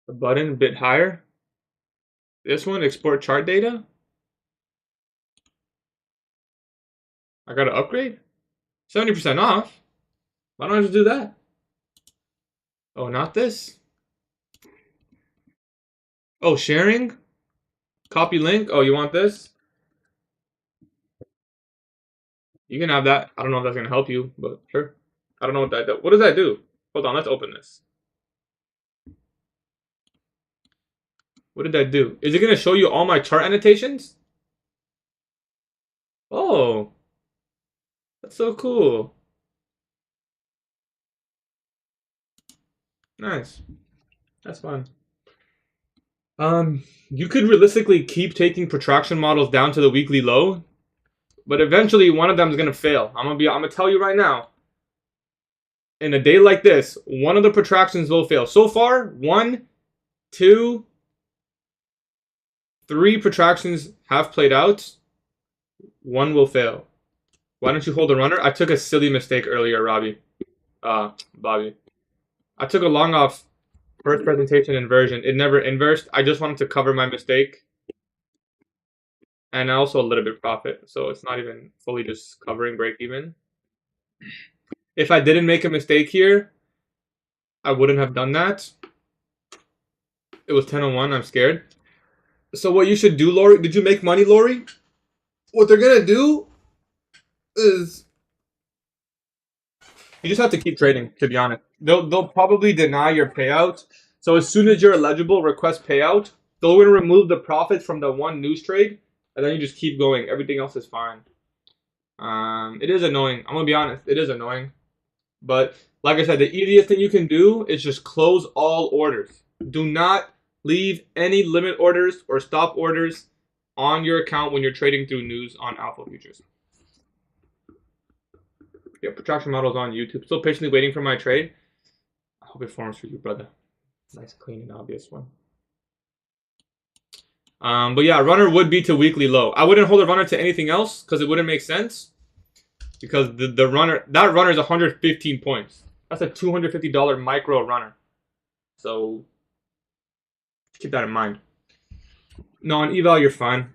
The button a bit higher. This one, export chart data. I got to upgrade. 70% off. Why don't I just do that? Oh, not this. Oh, sharing. Copy link. Oh, you want this? You can have that. I don't know if that's gonna help you, but sure. I don't know what that does. What does that do? Hold on, let's open this. What did that do? Is it gonna show you all my chart annotations? Oh, that's so cool. Nice. That's fun. You could realistically keep taking protraction models down to the weekly low, but eventually one of them is gonna fail. I'm gonna tell you right now. In a day like this, one of the protractions will fail. So far, 1, 2, 3 protractions have played out. One will fail. Why don't you hold a runner? I took a silly mistake earlier, Robbie. Bobby. I took a long off first presentation inversion. It never inversed. I just wanted to cover my mistake. And also a little bit profit. So it's not even fully just covering break even. If I didn't make a mistake here, I wouldn't have done that. It was 10:01. I'm scared. So what you should do, Lori? Did you make money, Lori? What they're gonna do is you just have to keep trading. To be honest, they'll probably deny your payout. So as soon as you're eligible, request payout. They'll gonna remove the profits from the one news trade, and then you just keep going. Everything else is fine. It is annoying. I'm gonna be honest. It is annoying, but like I said, the easiest thing you can do is just close all orders. Do not leave any limit orders or stop orders on your account when you're trading through news on alpha futures. Yeah, Protraction models on YouTube. Still patiently waiting for my trade. I hope it forms for you, brother. Nice, clean, and obvious one. But yeah, runner would be to weekly low. I wouldn't hold a runner to anything else because it wouldn't make sense. Because the runner, that runner is 115 points. That's a $250 micro runner. So keep that in mind. No, on eval you're fine.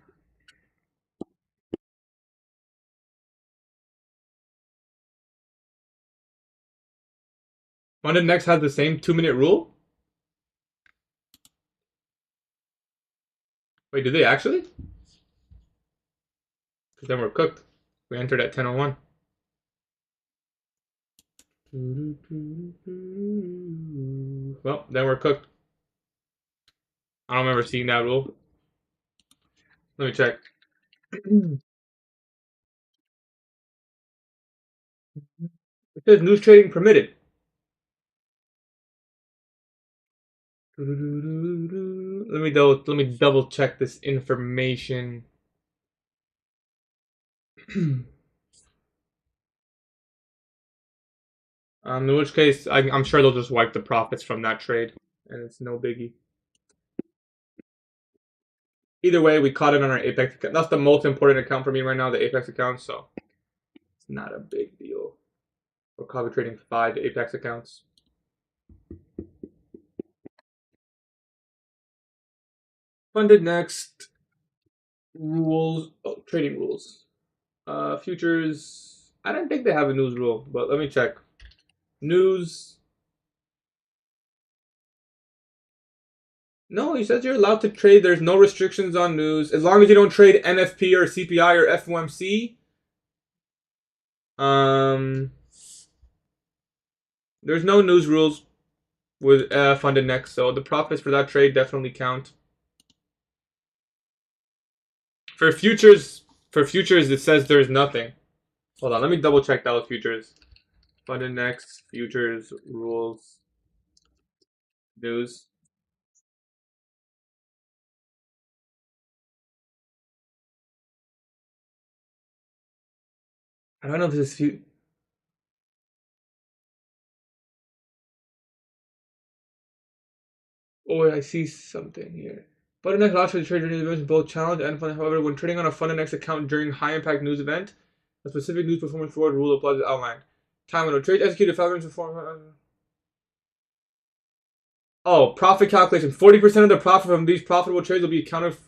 Funded next has the same 2-minute rule. Wait, did they actually? Because then we're cooked. We entered at 10:01. Well, then we're cooked. I don't remember seeing that rule. Let me check. It says news trading permitted. Let me double check this information. In which case, I'm sure they'll just wipe the profits from that trade, and it's no biggie. Either way, we caught it on our Apex account. That's the most important account for me right now, the Apex account, so it's not a big deal. We're copy trading 5 Apex accounts. Funded next. Rules. Oh, trading rules. Futures. I don't think they have a news rule, but let me check. News. No, he says you're allowed to trade. There's no restrictions on news as long as you don't trade NFP or CPI or FOMC. There's no news rules with funded next, so the profits for that trade definitely count. For futures, it says there's nothing. Hold on, let me double check that with futures. Funded next, futures, rules, news. I don't know if this is Oh, I see something here. Funded next allows for the trader news events both challenge and fund. However, when trading on a funded next account during high impact news event, a specific news performance forward rule applies as outlined. Time window. Trades executed 5 minutes before. Oh, profit calculation. 40% of the profit from these profitable trades will be accounted for.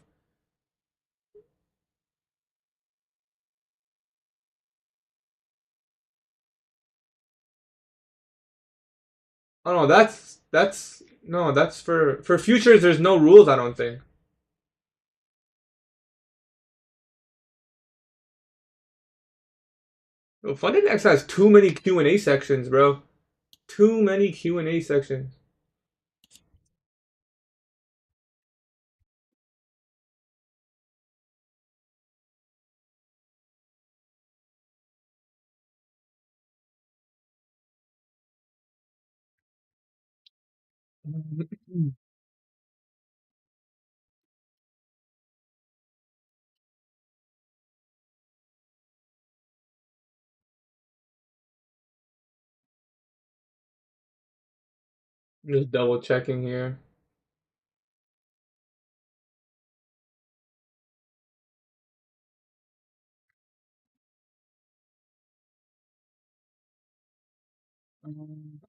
Oh no, that's for futures. There's no rules. I don't think. Well, Funded X has too many Q&A sections, bro. Too many Q&A sections. Just double checking here.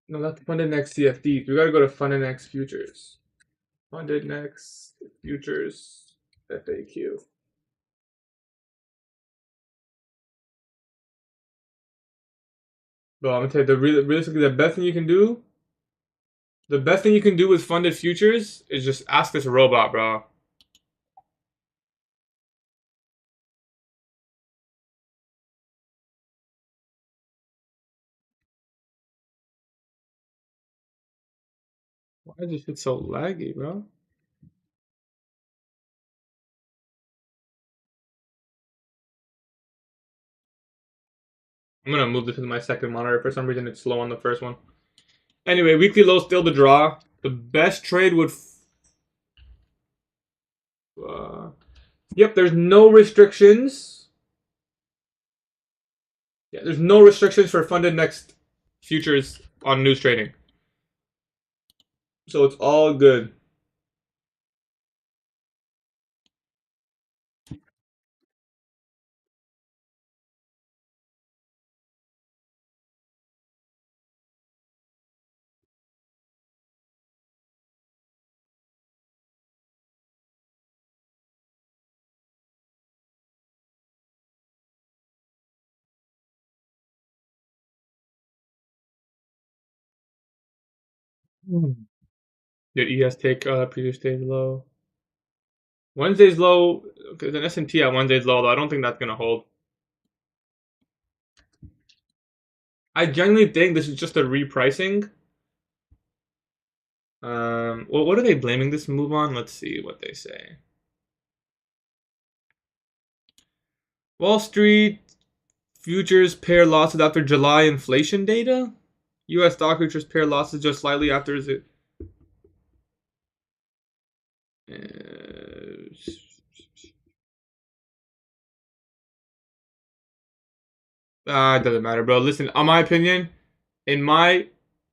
No, that's Funded Next CFDs. We gotta go to Funded Next Futures. Funded Next Futures FAQ. Bro, I'm gonna tell you, realistically, the best thing you can do. The best thing you can do with funded futures is just ask this robot, bro. Why is this shit so laggy, bro? I'm gonna move this to my second monitor. For some reason, it's slow on the first one. Anyway, weekly low still the draw. The best trade would. Yep, there's no restrictions. Yeah, there's no restrictions for funded next futures on news trading. So it's all good. Did ES take previous day's low? Wednesday's low. Okay, the S&P at Wednesday's low, though. I don't think that's gonna hold. I genuinely think this is just a repricing. Well, what are they blaming this move on? Let's see what they say. Wall Street futures pair losses after July inflation data. U.S. stock futures pair losses just slightly after it. It doesn't matter, bro. Listen, on my opinion, in my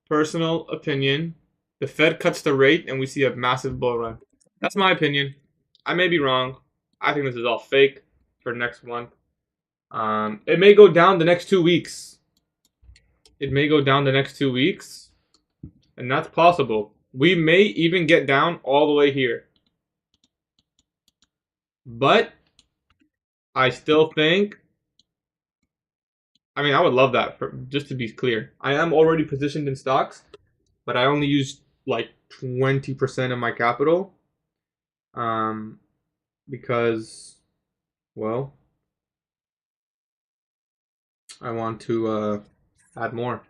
personal opinion, the Fed cuts the rate and we see a massive bull run. That's my opinion. I may be wrong. I think this is all fake for next month. It may go down the next 2 weeks. It may go down the next 2 weeks. And that's possible. We may even get down all the way here. But I still think I mean, I would love that. Just to be clear, I am already positioned in stocks, but I only use like 20% of my capital, um, because, well, I want to add more.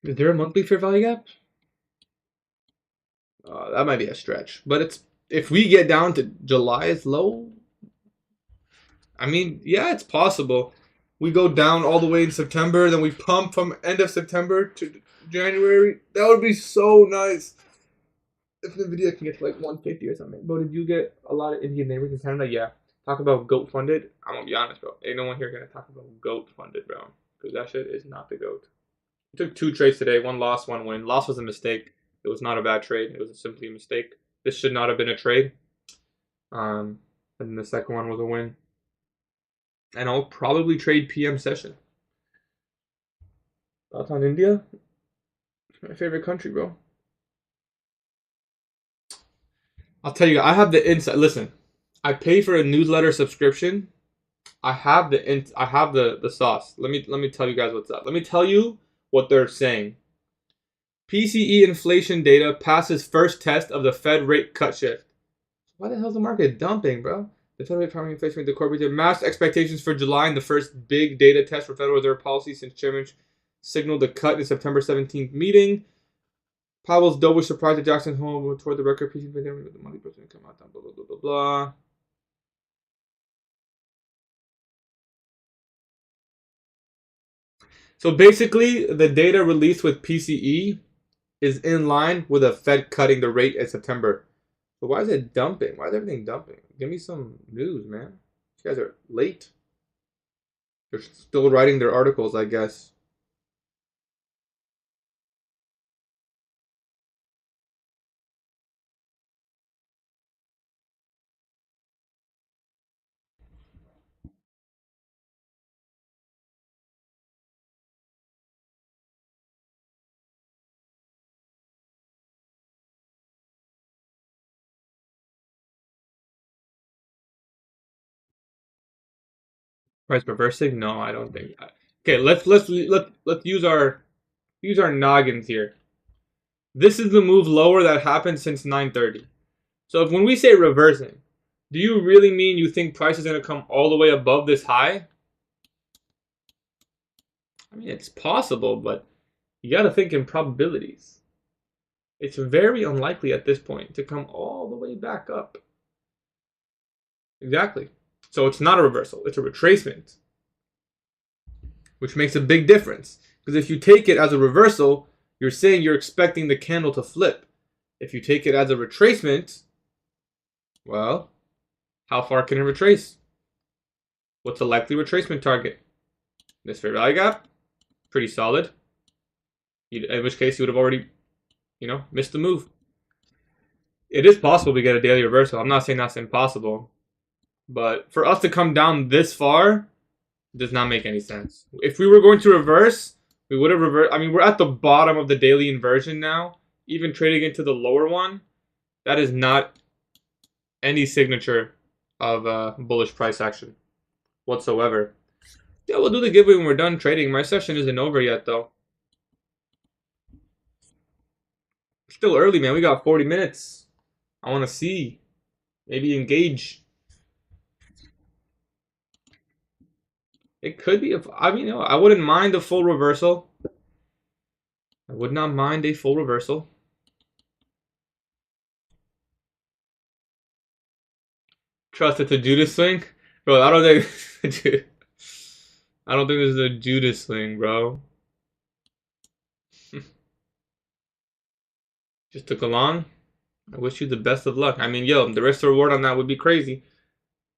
Is there a monthly fair value gap? That might be a stretch, but it's if we get down to July's low. I mean, yeah, it's possible. We go down all the way in September, then we pump from end of September to January. That would be so nice. If Nvidia can get to like 150 or something. Bro, did you get a lot of Indian neighbors in Canada? Yeah. Talk about GOAT funded. I'm gonna be honest, bro. Ain't no one here gonna talk about GOAT funded, bro. Because that shit is not the GOAT. We took 2 trades today. One loss, one win. Loss was a mistake. It was not a bad trade. It was simply a mistake. This should not have been a trade. And the second one was a win. And I'll probably trade PM session. Thoughts on India? It's my favorite country, bro. I'll tell you, I have the insight. Listen, I pay for a newsletter subscription. I have the sauce. Let me tell you guys what's up. Let me tell you what they're saying. PCE inflation data passes first test of the Fed rate cut shift. Why the hell is the market dumping, bro? The Fed rate primary inflation rate incorporated mass expectations for July and the first big data test for Federal Reserve policy since Chairman signaled the cut in the September 17th meeting. Powell's dovish surprise at Jackson Hole toward the record PCE with the money person come out, blah, blah, blah, blah, blah. So basically, the data released with PCE is in line with the Fed cutting the rate in September. So why is it dumping? Why is everything dumping? Give me some news, man. You guys are late. They're still writing their articles, I guess. Price reversing? No, I don't think. Okay, let's use our noggins here. This is the move lower that happened since 9:30. So when we say reversing, do you really mean you think price is going to come all the way above this high? I mean, it's possible, but you got to think in probabilities. It's very unlikely at this point to come all the way back up. Exactly. So it's not a reversal, it's a retracement, which makes a big difference. Because if you take it as a reversal, you're saying you're expecting the candle to flip. If you take it as a retracement, well, how far can it retrace? What's the likely retracement target? This fair value gap, pretty solid. In which case you would have already, missed the move. It is possible to get a daily reversal. I'm not saying that's impossible. But for us to come down this far does not make any sense. If we were going to reverse, we would have reversed. I mean, we're at the bottom of the daily inversion now. Even trading into the lower one, that is not any signature of bullish price action whatsoever. Yeah, we'll do the giveaway when we're done trading. My session isn't over yet, though. Still early, man. We got 40 minutes. I want to see. Maybe engage. It could be. I wouldn't mind a full reversal. I would not mind a full reversal. Trust it's a Judas swing? Bro, I don't think I don't think this is a Judas swing, bro. Just took a long. I wish you the best of luck. I mean, yo, the risk to reward on that would be crazy.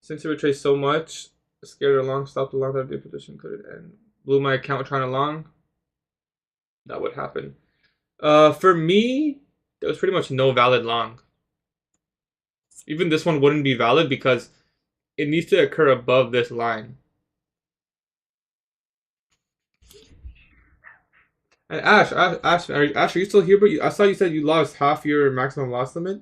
Since you retraced so much, scared a long, stopped a long that position could it end. Blew my account trying to long. That would happen. For me, there was pretty much no valid long. Even this one wouldn't be valid because it needs to occur above this line. And Ash, are you still here? But I saw you said you lost half your maximum loss limit.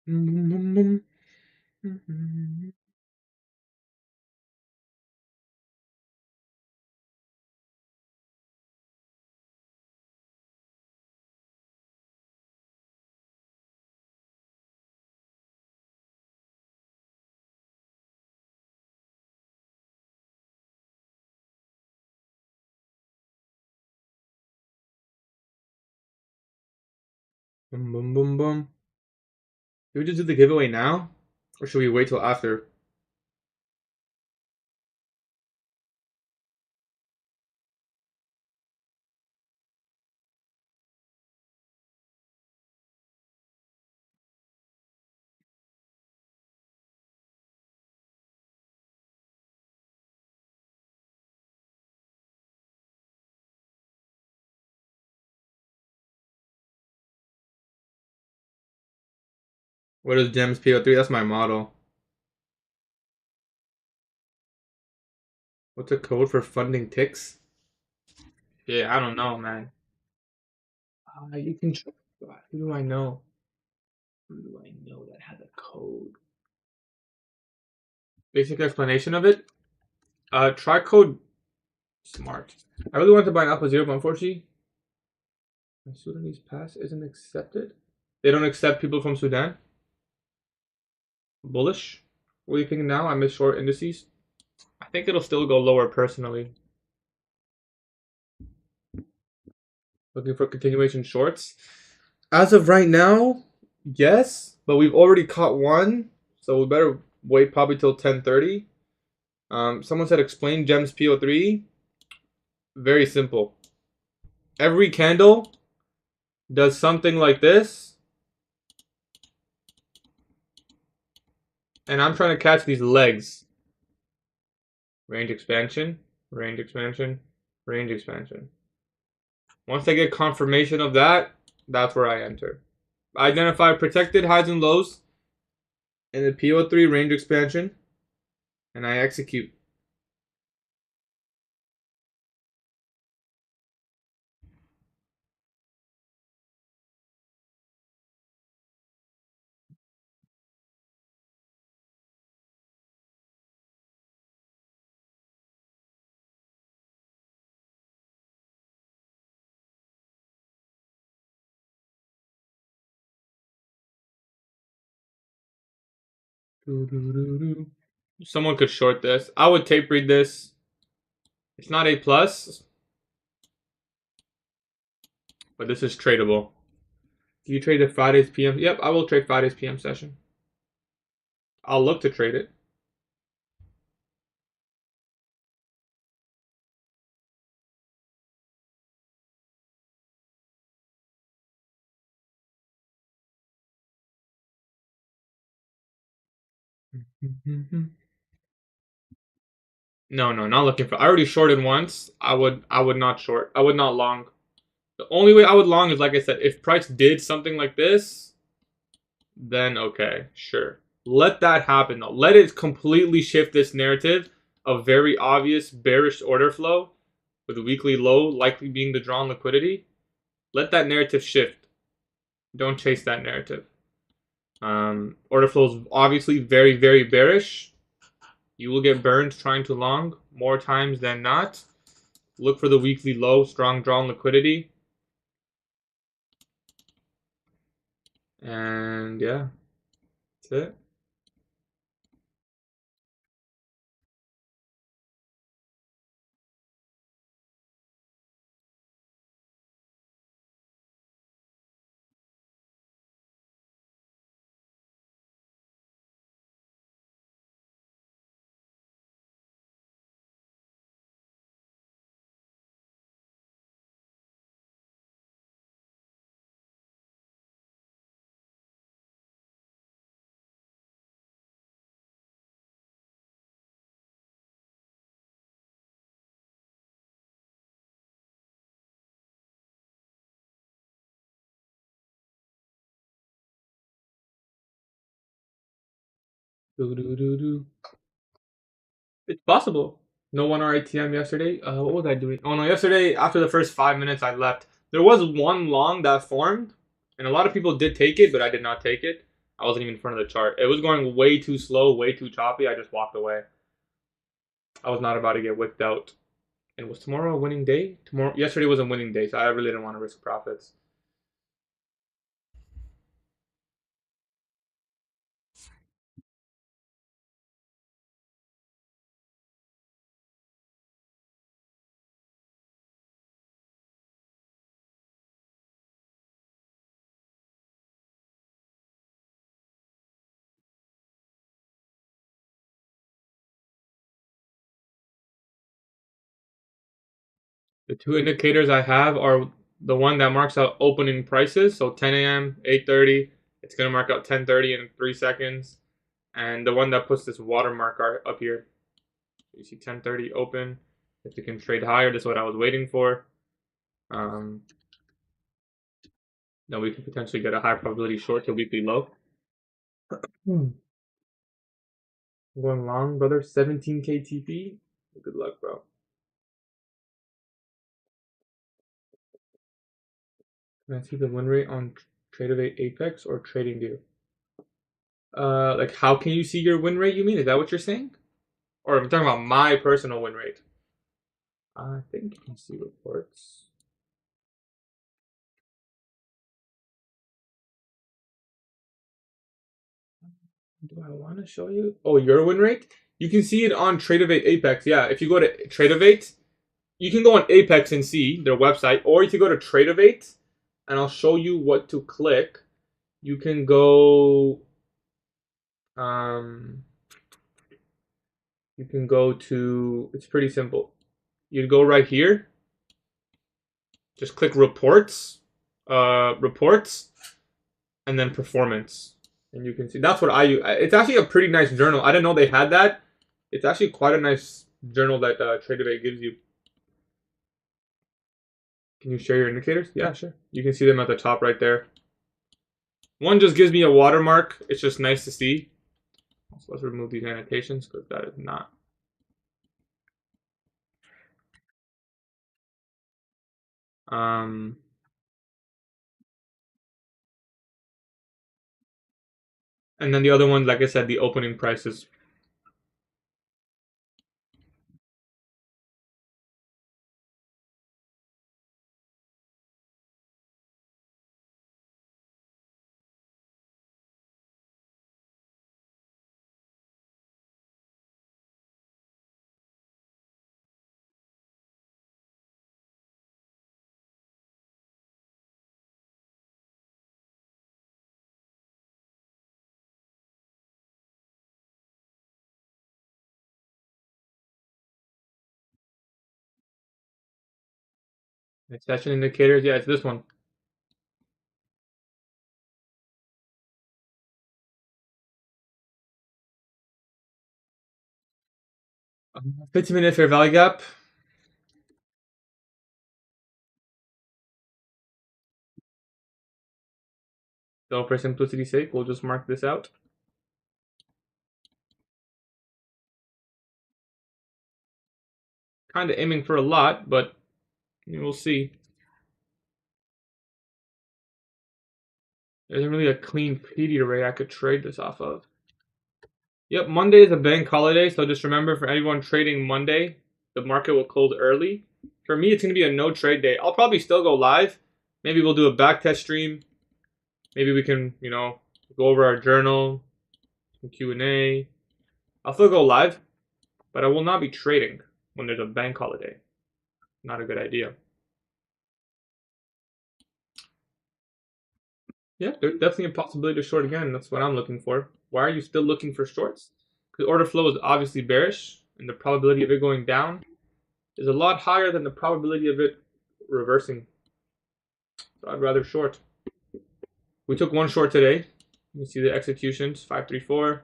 Boom, boom, boom, boom. Should we just do the giveaway now? Or should we wait till after? What is GEMS PO3? That's my model. What's a code for funding ticks? Yeah, I don't know, man. You can. Who do I know? Who do I know that has a code? Basic explanation of it. Try code smart. I really want to buy an Alpha Zero, but unfortunately, my Sudanese pass isn't accepted. They don't accept people from Sudan. Bullish. What are you thinking now? I miss short indices. I think it'll still go lower personally. Looking for continuation shorts. As of right now, yes, but we've already caught one, so we better wait probably till 10:30. Someone said explain GEMS PO3. Very simple. Every candle does something like this, and I'm trying to catch these legs. Range expansion, range expansion, range expansion. Once I get confirmation of that, that's where I enter. Identify protected highs and lows in the PO3 range expansion, and I execute. Someone could short this. I would tape read this. It's not A plus, but this is tradable. Do you trade the Fridays PM? Yep, I will trade Fridays PM session. I'll look to trade it. No, not looking for. I already shorted once. I would not short. I would not long. The only way I would long is, like I said, if price did something like this, then okay, sure. Let that happen though. Let it completely shift this narrative of very obvious bearish order flow with a weekly low likely being the drawn liquidity. Let that narrative shift. Don't chase that narrative. Order flow is obviously very, very bearish. You will get burned trying to long more times than not. Look for the weekly low, strong drawn liquidity. And yeah, that's it. It's possible. No 1 hour ATM yesterday. What was I doing? Oh no, yesterday after the first 5 minutes I left. There was one long that formed, and a lot of people did take it, but I did not take it. I wasn't even in front of the chart. It was going way too slow, way too choppy. I just walked away. I was not about to get wicked out. And was tomorrow a winning day? Yesterday was a winning day, so I really didn't want to risk profits. The two indicators I have are the one that marks out opening prices, so 10 a.m., 8:30. It's gonna mark out 10:30 in 3 seconds, and the one that puts this watermark up here. You see 10:30 open. If you can trade higher, that's what I was waiting for. Then we could potentially get a high probability short to weekly low. Going long, brother. 17K TP. Good luck, bro. Can I see the win rate on Trade Apex or TradingView? Like how can you see your win rate? You mean is that what you're saying? Or I'm talking about my personal win rate. I think you can see reports. Do I want to show you? Oh, your win rate? You can see it on Trade Apex. Yeah, if you go to Trade, you can go on Apex and see their website, or you can go to Trade, and I'll show you what to click. You can go. You can go to. It's pretty simple. You go right here. Just click reports, reports, and then performance, and you can see that's what I use. It's actually a pretty nice journal. I didn't know they had that. It's actually quite a nice journal that TradeAway gives you. Can you share your indicators? Yeah, sure. You can see them at the top right there. One just gives me a watermark. It's just nice to see. So let's remove these annotations because that is not. And then the other one, like I said, the opening prices. Session indicators. Yeah, it's this one. 50-minute fair value gap. So for simplicity's sake, we'll just mark this out. Kind of aiming for a lot, but we'll see. There isn't really a clean PD array I could trade this off of. Yep, Monday is a bank holiday, so just remember for anyone trading Monday, the market will close early. For me, it's going to be a no trade day. I'll probably still go live. Maybe we'll do a backtest stream. Maybe we can, go over our journal, some Q&A. I'll still go live, but I will not be trading when there's a bank holiday. Not a good idea. Yeah, there's definitely a possibility to short again. That's what I'm looking for. Why are you still looking for shorts? Because order flow is obviously bearish, and the probability of it going down is a lot higher than the probability of it reversing. So I'd rather short. We took one short today. You see the executions, 534,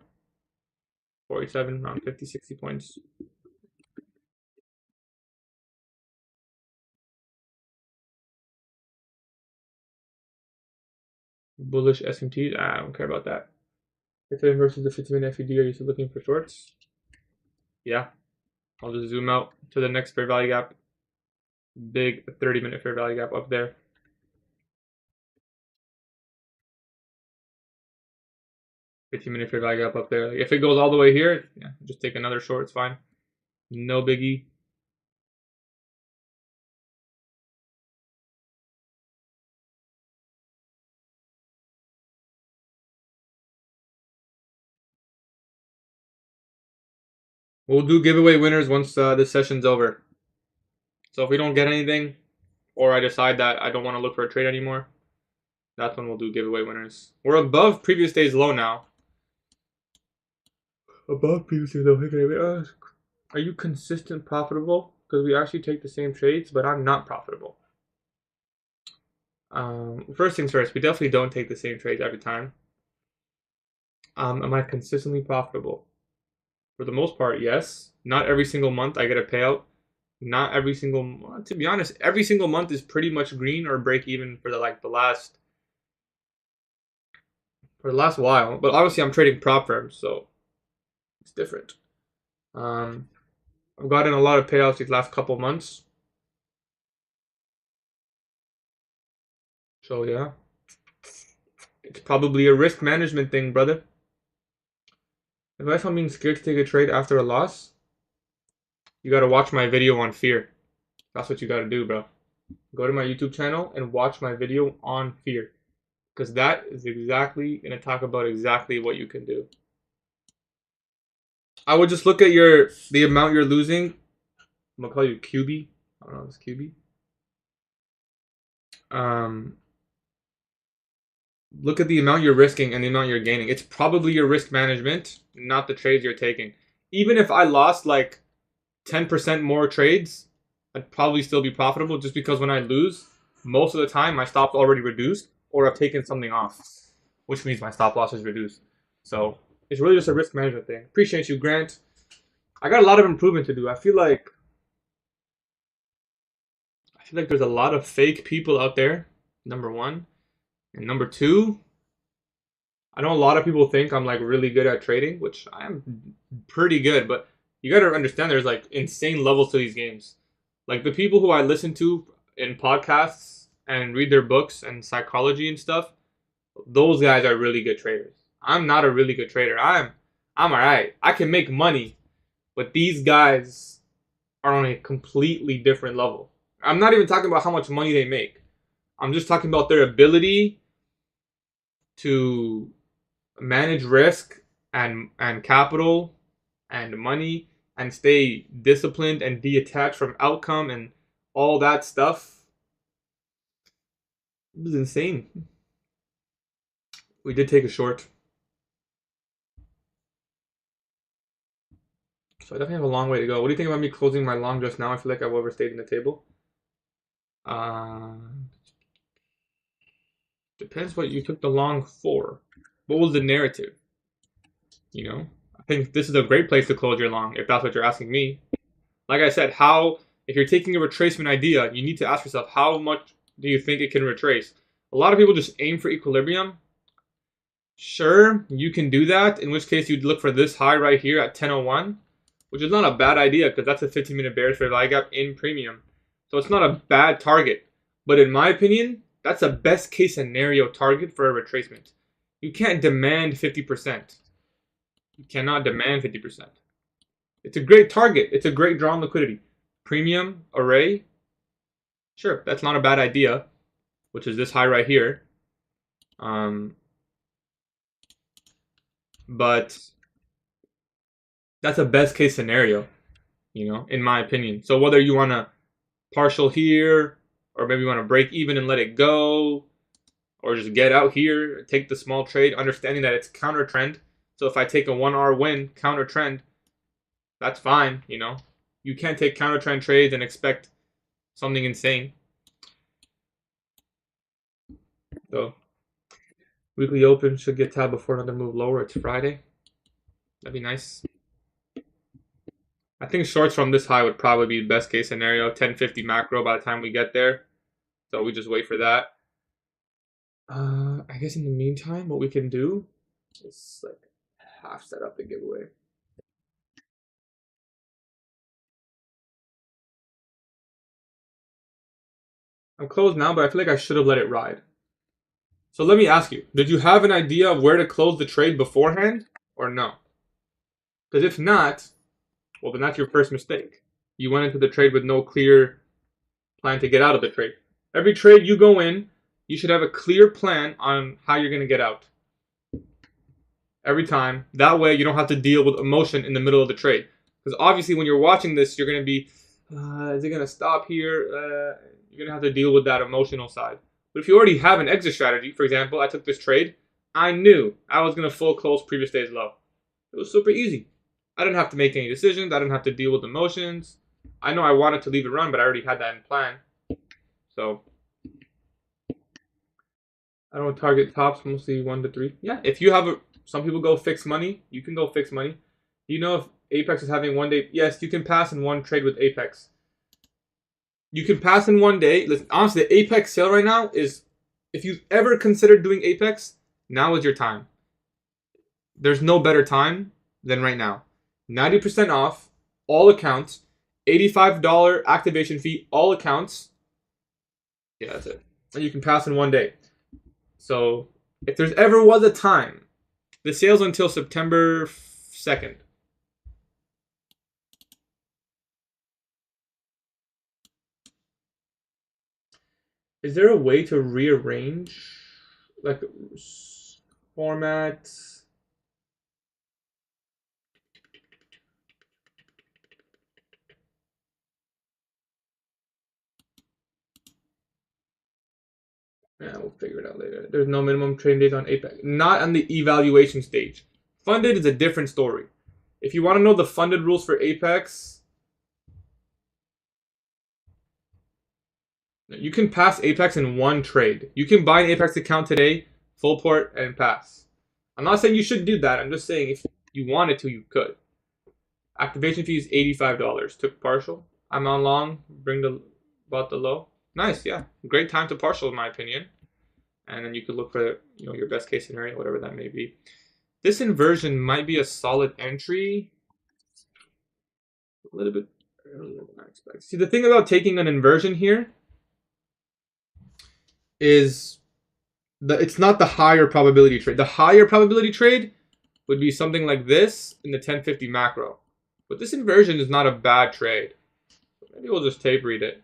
47, around 50, 60 points. Bullish SMT, I don't care about that. 50 versus the 50-minute FED, are you still looking for shorts? Yeah. I'll just zoom out to the next fair value gap. Big 30-minute fair value gap up there. 15-minute fair value gap up there. Like if it goes all the way here, yeah, just take another short. It's fine. No biggie. We'll do giveaway winners once this session's over. So if we don't get anything, or I decide that I don't want to look for a trade anymore, that's when we'll do giveaway winners. We're above previous day's low now. Above previous day's low. Are you consistent profitable? Because we actually take the same trades, but I'm not profitable. First things first, we definitely don't take the same trades every time. Am I consistently profitable? For the most part, yes. Not every single month I get a payout. Not every single, to be honest, every single month is pretty much green or break even for the last while. But obviously I'm trading prop firms, so it's different. I've gotten a lot of payouts these last couple months. So yeah. It's probably a risk management thing, brother. Advice on being scared to take a trade after a loss? You gotta watch my video on fear. That's what you gotta do, bro. Go to my YouTube channel and watch my video on fear. Because that is exactly going to talk about exactly what you can do. I would just look at the amount you're losing. I'm going to call you QB. I don't know if it's QB. Look at the amount you're risking and the amount you're gaining. It's probably your risk management, not the trades you're taking. Even if I lost like 10% more trades, I'd probably still be profitable just because when I lose, most of the time my stop's already reduced or I've taken something off, which means my stop loss is reduced. So it's really just a risk management thing. Appreciate you, Grant. I got a lot of improvement to do. I feel like there's a lot of fake people out there, number one. And number two, I know a lot of people think I'm like really good at trading, which I am pretty good, but you gotta understand there's like insane levels to these games. Like the people who I listen to in podcasts and read their books and psychology and stuff, those guys are really good traders. I'm not a really good trader. I'm alright. I can make money, but these guys are on a completely different level. I'm not even talking about how much money they make. I'm just talking about their ability to manage risk and capital and money and stay disciplined and detached from outcome and all that stuff. It was insane. We did take a short. So I definitely have a long way to go. What do you think about me closing my long just now? I feel like I've overstayed in the table. Depends what you took the long for. What was the narrative? You know, I think this is a great place to close your long if that's what you're asking me. Like I said, if you're taking a retracement idea, you need to ask yourself how much do you think it can retrace? A lot of people just aim for equilibrium. Sure, you can do that, in which case you'd look for this high right here at 10:01, which is not a bad idea because that's a 15-minute bearish fair value gap in premium. So it's not a bad target. But in my opinion, that's a best case scenario target for a retracement. You can't demand 50%. You cannot demand 50%. It's a great target. It's a great draw on liquidity. Premium array. Sure, that's not a bad idea, which is this high right here. But that's a best case scenario, in my opinion. So whether you want to partial here, or maybe you want to break even and let it go, or just get out here, take the small trade, understanding that it's counter trend. So if I take a 1R win, counter trend, that's fine, You can't take counter trend trades and expect something insane. So weekly open should get tabbed before another move lower. It's Friday. That'd be nice. I think shorts from this high would probably be the best case scenario. 1050 macro by the time we get there. So we just wait for that. I guess in the meantime, what we can do is like half set up the giveaway. I'm closed now, but I feel like I should have let it ride. So let me ask you, did you have an idea of where to close the trade beforehand or no? Because if not, well, then that's your first mistake. You went into the trade with no clear plan to get out of the trade. Every trade you go in, you should have a clear plan on how you're going to get out. Every time. That way you don't have to deal with emotion in the middle of the trade. Because obviously when you're watching this, you're going to be, is it going to stop here? You're going to have to deal with that emotional side. But if you already have an exit strategy, for example, I took this trade, I knew I was going to full close previous day's low. It was super easy. I didn't have to make any decisions. I didn't have to deal with emotions. I know I wanted to leave it run, but I already had that in plan. So I don't target tops, mostly 1 to 3. Yeah, if you have some people go fixed money, you can go fixed money. Do you know if Apex is having 1 day? Yes, you can pass in one trade with Apex. You can pass in 1 day. Listen, honestly, the Apex sale right now is, if you've ever considered doing Apex, now is your time. There's no better time than right now. 90% off, all accounts, $85 activation fee, all accounts. Yeah, that's it. And you can pass in 1 day. So if there's ever was a time, the sale's until September 2nd. Is there a way to rearrange like formats? Yeah, we'll figure it out later. There's no minimum trading days on Apex. Not on the evaluation stage. Funded is a different story. If you want to know the funded rules for Apex, you can pass Apex in one trade. You can buy an Apex account today, full port, and pass. I'm not saying you should do that. I'm just saying if you wanted to, you could. Activation fee is $85. Took partial. I'm on long. Bought the low. Nice, yeah. Great time to partial, in my opinion. And then you could look for your best case scenario, whatever that may be. This inversion might be a solid entry. A little bit earlier than I expect. See, the thing about taking an inversion here is it's not the higher probability trade. The higher probability trade would be something like this in the 1050 macro. But this inversion is not a bad trade. Maybe we'll just tape read it.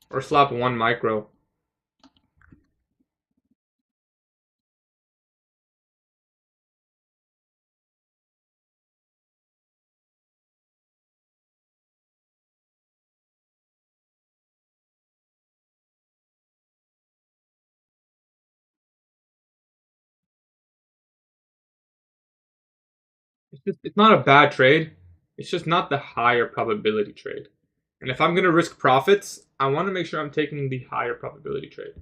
Or slap 1 micro. It's not a bad trade. It's just not the higher probability trade. And if I'm going to risk profits, I want to make sure I'm taking the higher probability trade.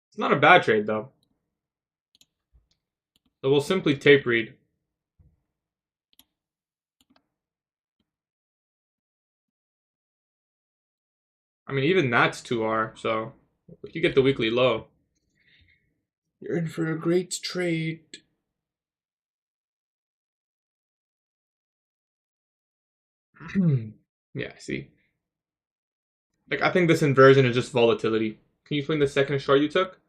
It's not a bad trade, though. So we'll simply tape read. I mean, even that's 2R, so if you get the weekly low, you're in for a great trade. Yeah, see. Like, I think this inversion is just volatility. Can you explain the second short you took?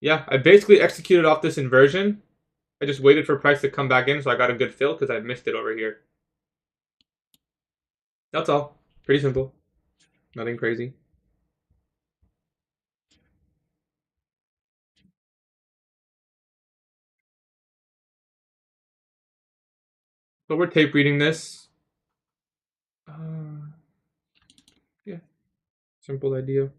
Yeah, I basically executed off this inversion. I just waited for price to come back in, so I got a good fill because I missed it over here. That's all. Pretty simple. Nothing crazy. So we're tape reading this. Yeah, simple idea.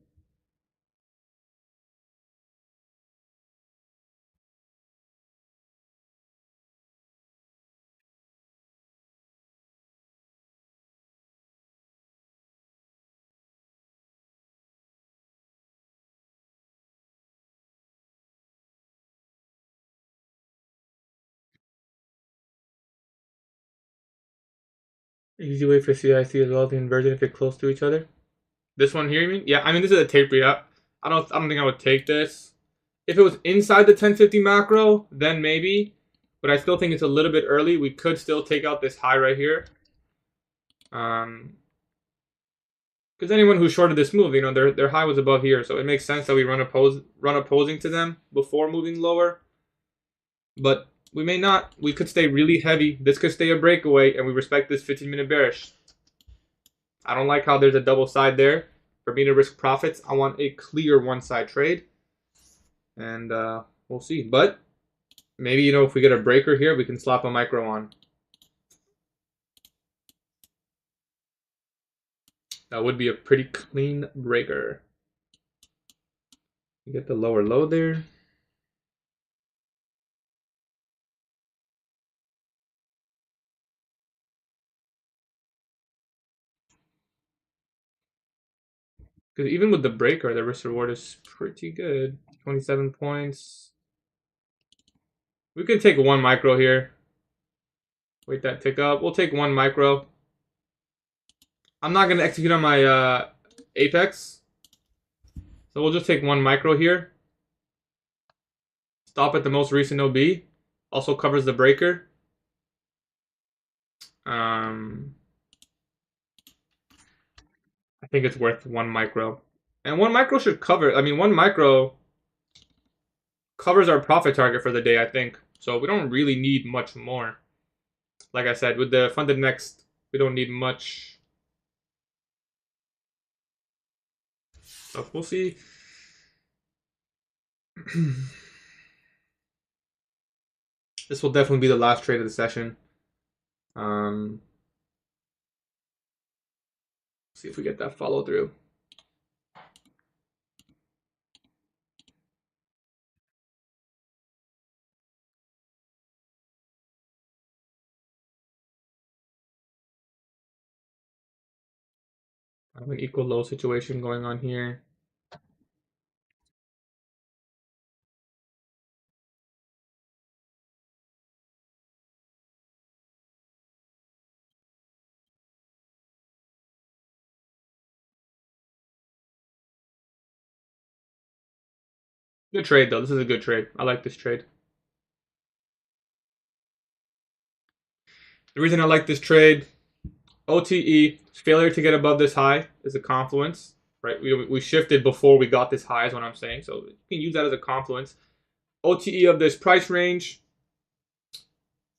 Easy way for CIC as well, the inversion if they're close to each other. This one here, you mean? Yeah, I mean, this is a tape read up. I don't think I would take this. If it was inside the 1050 macro, then maybe. But I still think it's a little bit early. We could still take out this high right here. Because Because anyone who shorted this move, their high was above here, so it makes sense that we run opposing to them before moving lower. But we may not. We could stay really heavy. This could stay a breakaway, and we respect this 15-minute bearish. I don't like how there's a double side there. For me to risk profits, I want a clear one-side trade. And we'll see. But maybe, if we get a breaker here, we can slap a micro on. That would be a pretty clean breaker. You get the lower low there. Because even with the breaker, the risk reward is pretty good. 27 points. We could take one micro here. Wait that tick up. We'll take one micro. I'm not going to execute on my apex. So we'll just take one micro here. Stop at the most recent OB. Also covers the breaker. I think it's worth one micro. And one micro should cover. I mean, one micro covers our profit target for the day, I think. So we don't really need much more. Like I said, with the funded next, we don't need much. So we'll see. This will definitely be the last trade of the session. See if we get that follow through. I have an equal low situation going on here. Good trade, though. This is a good trade. I like this trade. The reason I like this trade, OTE, failure to get above this high is a confluence, right? We shifted before we got this high is what I'm saying. So you can use that as a confluence. OTE of this price range,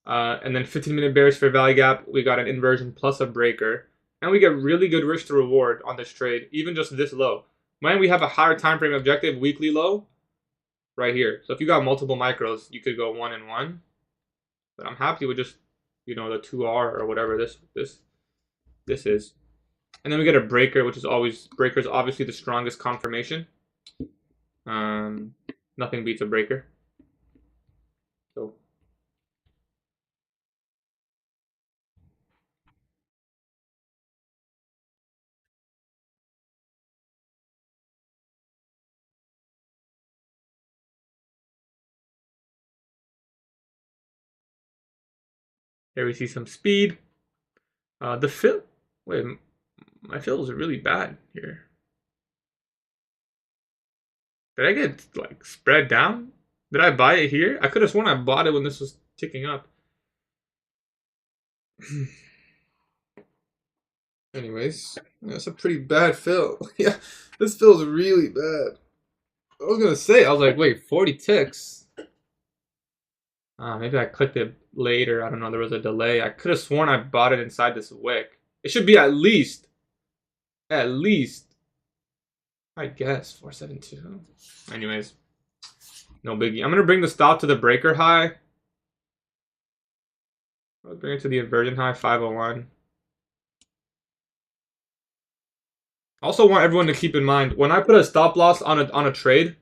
and then 15-minute bearish fair value gap, we got an inversion plus a breaker. And we get really good risk to reward on this trade, even just this low. When we have a higher time frame objective, weekly low, right here. So if you got multiple micros, you could go 1 and 1. But I'm happy with just, the 2R or whatever this is. And then we get a breaker, which is always, breaker is obviously the strongest confirmation. Nothing beats a breaker. So here we see some speed. The fill, wait, my fill is really bad here. Did I get like spread down? Did I buy it here? I could have sworn I bought it when this was ticking up. Anyways, that's a pretty bad fill. Yeah, this feels really bad. I was gonna say, I was like, wait, 40 ticks. Maybe I clicked it later. I don't know. There was a delay. I could have sworn I bought it inside this wick. It should be at least, I guess, 472. Anyways, no biggie. I'm gonna bring the stop to the breaker high. I'll bring it to the inversion high, 501. Also want everyone to keep in mind, when I put a stop loss on a trade,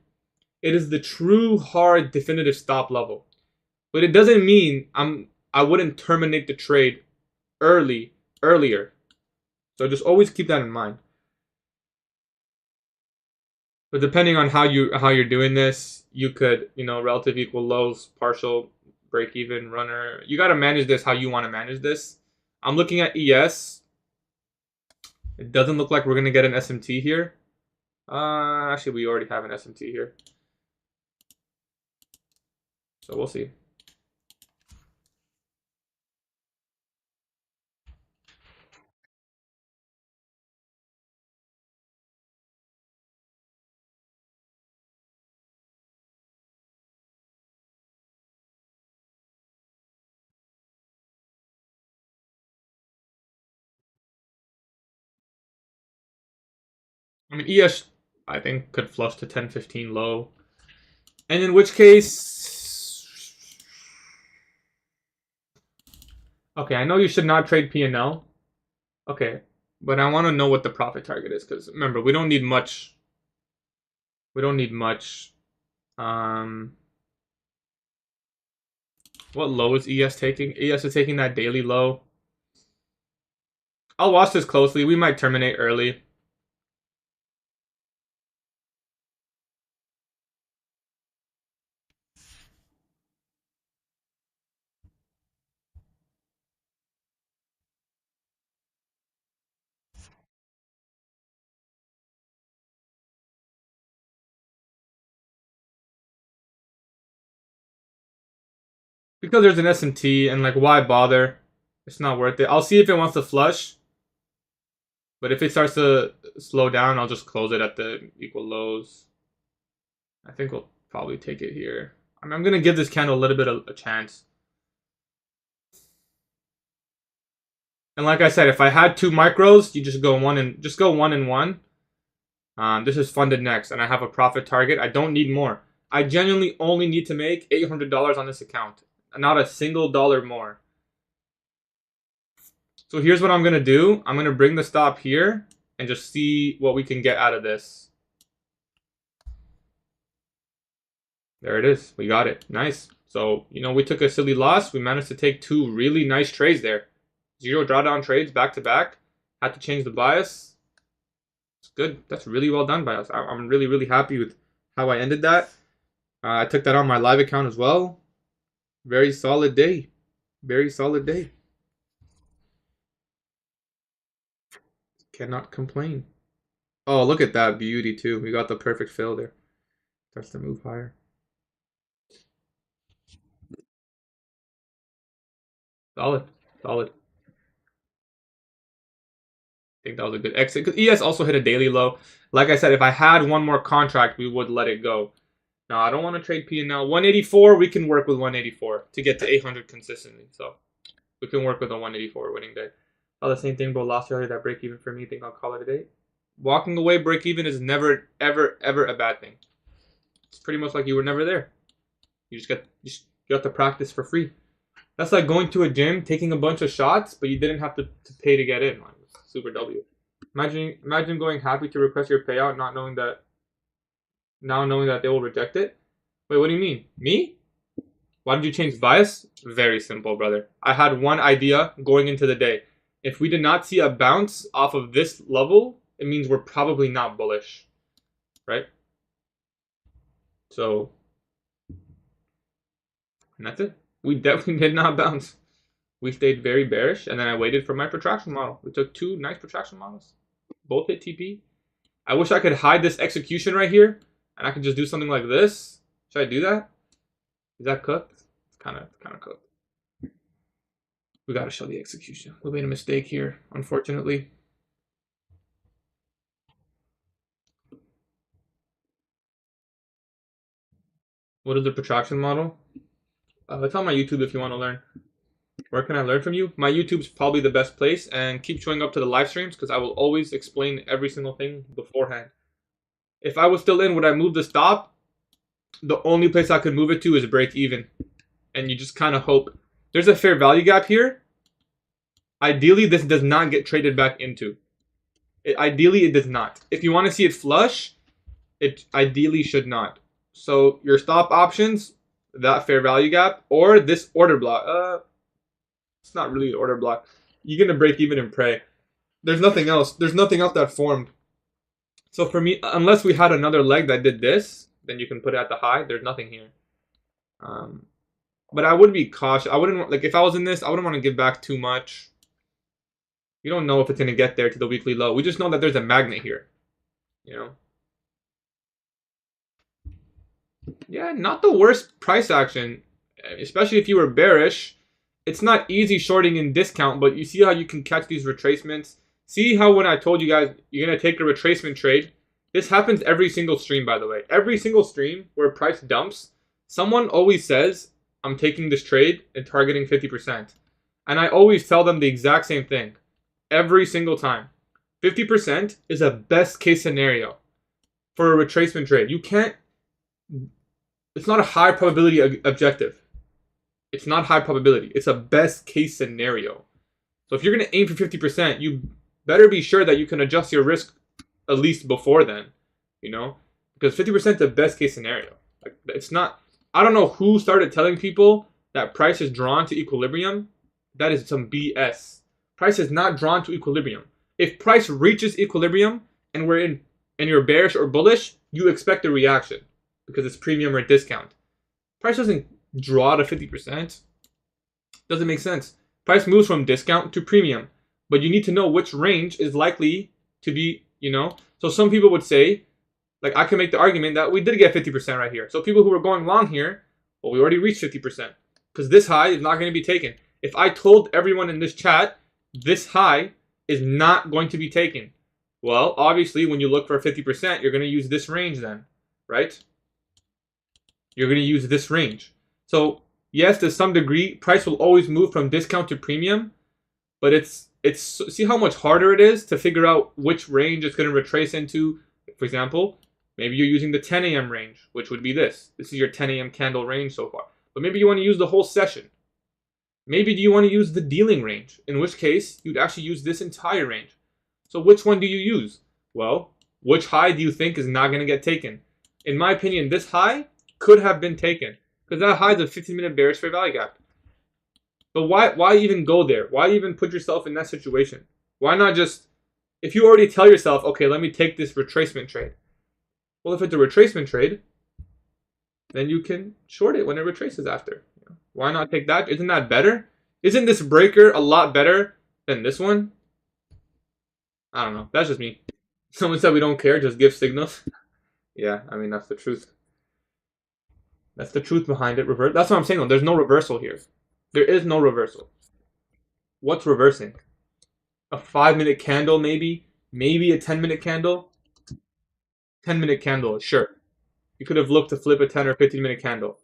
it is the true hard definitive stop level. But it doesn't mean I wouldn't terminate the trade earlier. So just always keep that in mind. But depending on how you're doing this, you could, relative equal lows, partial, break even, runner. You got to manage this how you want to manage this. I'm looking at ES. It doesn't look like we're going to get an SMT here. Actually, we already have an SMT here. So we'll see. I mean, ES, I think, could flush to 10-15 low. And in which case... Okay, I know you should not trade P&L. Okay, but I want to know what the profit target is, because remember, we don't need much. We don't need much. What low is ES taking? ES is taking that daily low. I'll watch this closely. We might terminate early. Because there's an S&T, and like, why bother? It's not worth it. I'll see if it wants to flush. But if it starts to slow down, I'll just close it at the equal lows. I think we'll probably take it here. I mean, I'm going to give this candle a little bit of a chance. And like I said, if I had 2 micros, you just go one and one. This is funded next, and I have a profit target. I don't need more. I genuinely only need to make $800 on this account, not a single dollar more. So here's what I'm gonna do. I'm gonna bring the stop here and just see what we can get out of this. There it is. We got it. Nice. So, you know, we took a silly loss. We managed to take 2 really nice trades there. 0 drawdown trades back to back. Had to change the bias. It's good. That's really well done by us. I'm really, really happy with how I ended that. I took that on my live account as well. Very solid day. Very solid day. Cannot complain. Oh, look at that beauty too. We got the perfect fill there. Starts to move higher. Solid. Solid. I think that was a good exit. Because ES also hit a daily low. Like I said, if I had one more contract, we would let it go. No, I don't want to trade P&L. 184, we can work with 184 to get to 800 consistently. So we can work with a 184 winning day. Oh, the same thing about last year, that break even for me. Think I'll call it a day. Walking away break even is never, ever, ever a bad thing. It's pretty much like you were never there. You got to practice for free. That's like going to a gym, taking a bunch of shots, but you didn't have to pay to get in. Like, super W. Imagine going happy to request your payout, not knowing that. Now knowing that they will reject it. Wait, what do you mean? Me? Why did you change bias? Very simple, brother. I had one idea going into the day. If we did not see a bounce off of this level, it means we're probably not bullish, right? So, and that's it. We definitely did not bounce. We stayed very bearish, and then I waited for my protraction model. We took 2 nice protraction models. Both hit TP. I wish I could hide this execution right here, and I could just do something like this. Should I do that? Is that cooked? It's kind of cooked. We gotta show the execution. We made a mistake here, unfortunately. What is the protraction model? It's on my YouTube if you want to learn. Where can I learn from you? My YouTube's probably the best place, and keep showing up to the live streams because I will always explain every single thing beforehand. If I was still in, would I move the stop? The only place I could move it to is break even. And you just kind of hope. There's a fair value gap here. Ideally, this does not get traded back into. Ideally, it does not. If you want to see it flush, it ideally should not. So your stop options, that fair value gap, or this order block. It's not really an order block. You're going to break even and pray. There's nothing else. There's nothing else that formed. So for me, unless we had another leg that did this, then you can put it at the high. There's nothing here. But I would be cautious. I wouldn't, like, if I was in this, I wouldn't want to give back too much. You don't know if it's going to get there to the weekly low. We just know that there's a magnet here. You know? Yeah, not the worst price action. Especially if you were bearish. It's not easy shorting in discount, but you see how you can catch these retracements. See how when I told you guys you're going to take a retracement trade. This happens every single stream, by the way. Every single stream where price dumps, someone always says, I'm taking this trade and targeting 50%. And I always tell them the exact same thing. Every single time. 50% is a best case scenario for a retracement trade. You can't, it's not a high probability objective. It's not high probability. It's a best case scenario. So if you're going to aim for 50%, you better be sure that you can adjust your risk at least before then, you know, because 50% is the best case scenario. Like, it's not, I don't know who started telling people that price is drawn to equilibrium. That is some BS. Price is not drawn to equilibrium. If price reaches equilibrium and we're in and you're bearish or bullish, you expect a reaction because it's premium or discount. Price doesn't draw to 50%. Doesn't make sense. Price moves from discount to premium, but you need to know which range is likely to be, you know. So some people would say, like, I can make the argument that we did get 50% right here. So people who were going long here, well, we already reached 50% because this high is not going to be taken. If I told everyone in this chat this high is not going to be taken, well, obviously when you look for 50%, you're going to use this range then, right? You're going to use this range. So yes, to some degree, price will always move from discount to premium, but it's see how much harder it is to figure out which range it's going to retrace into. For example, maybe you're using the 10 a.m. range, which would be this. This is your 10 a.m. candle range so far. But maybe you want to use the whole session. Maybe do you want to use the dealing range, in which case you'd actually use this entire range. So which one do you use? Well, which high do you think is not going to get taken? In my opinion, this high could have been taken because that high is a 15-minute bearish fair value gap. But why even go there? Why even put yourself in that situation? Why not just, if you already tell yourself, okay, let me take this retracement trade. Well, if it's a retracement trade, then you can short it when it retraces after. Why not take that? Isn't that better? Isn't this breaker a lot better than this one? I don't know. That's just me. Someone said we don't care, just give signals. Yeah, I mean, that's the truth. That's the truth behind it. That's what I'm saying, though. There's no reversal here. There is no reversal. What's reversing? A 5-minute candle, maybe? Maybe a 10-minute candle? 10-minute candle, sure. You could have looked to flip a 10 or 15-minute candle.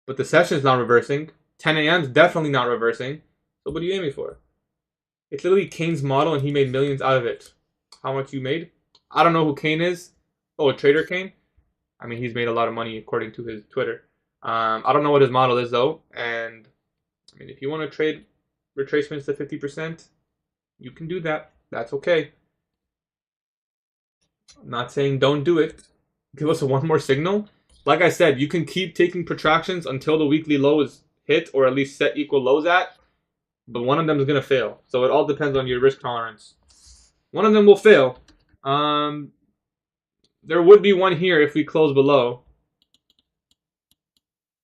But the session is not reversing. 10 a.m. is definitely not reversing. So what are you aiming for? It's literally Kane's model and he made millions out of it. How much you made? I don't know who Kane is. Oh, a trader Kane? I mean, he's made a lot of money according to his Twitter. I don't know what his model is though. And I mean, if you want to trade retracements to 50%, you can do that. That's okay. I'm not saying don't do it. Give us one more signal. Like I said, you can keep taking protractions until the weekly low is hit or at least set equal lows at. But one of them is going to fail. So it all depends on your risk tolerance. One of them will fail. There would be one here if we close below.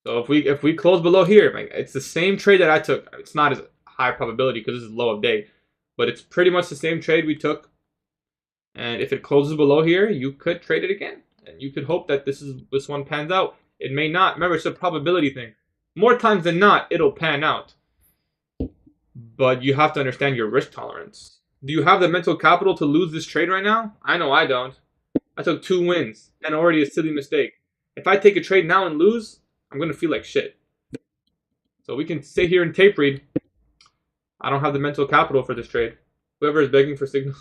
So if we close below here, it's the same trade that I took. It's not as high probability because this is low of day. But it's pretty much the same trade we took. And if it closes below here, you could trade it again. And you could hope that this one pans out. It may not. Remember, it's a probability thing. More times than not, it'll pan out. But you have to understand your risk tolerance. Do you have the mental capital to lose this trade right now? I know I don't. I took 2 wins and already a silly mistake. If I take a trade now and lose, I'm going to feel like shit. So we can sit here and tape read. I don't have the mental capital for this trade. Whoever is begging for signal.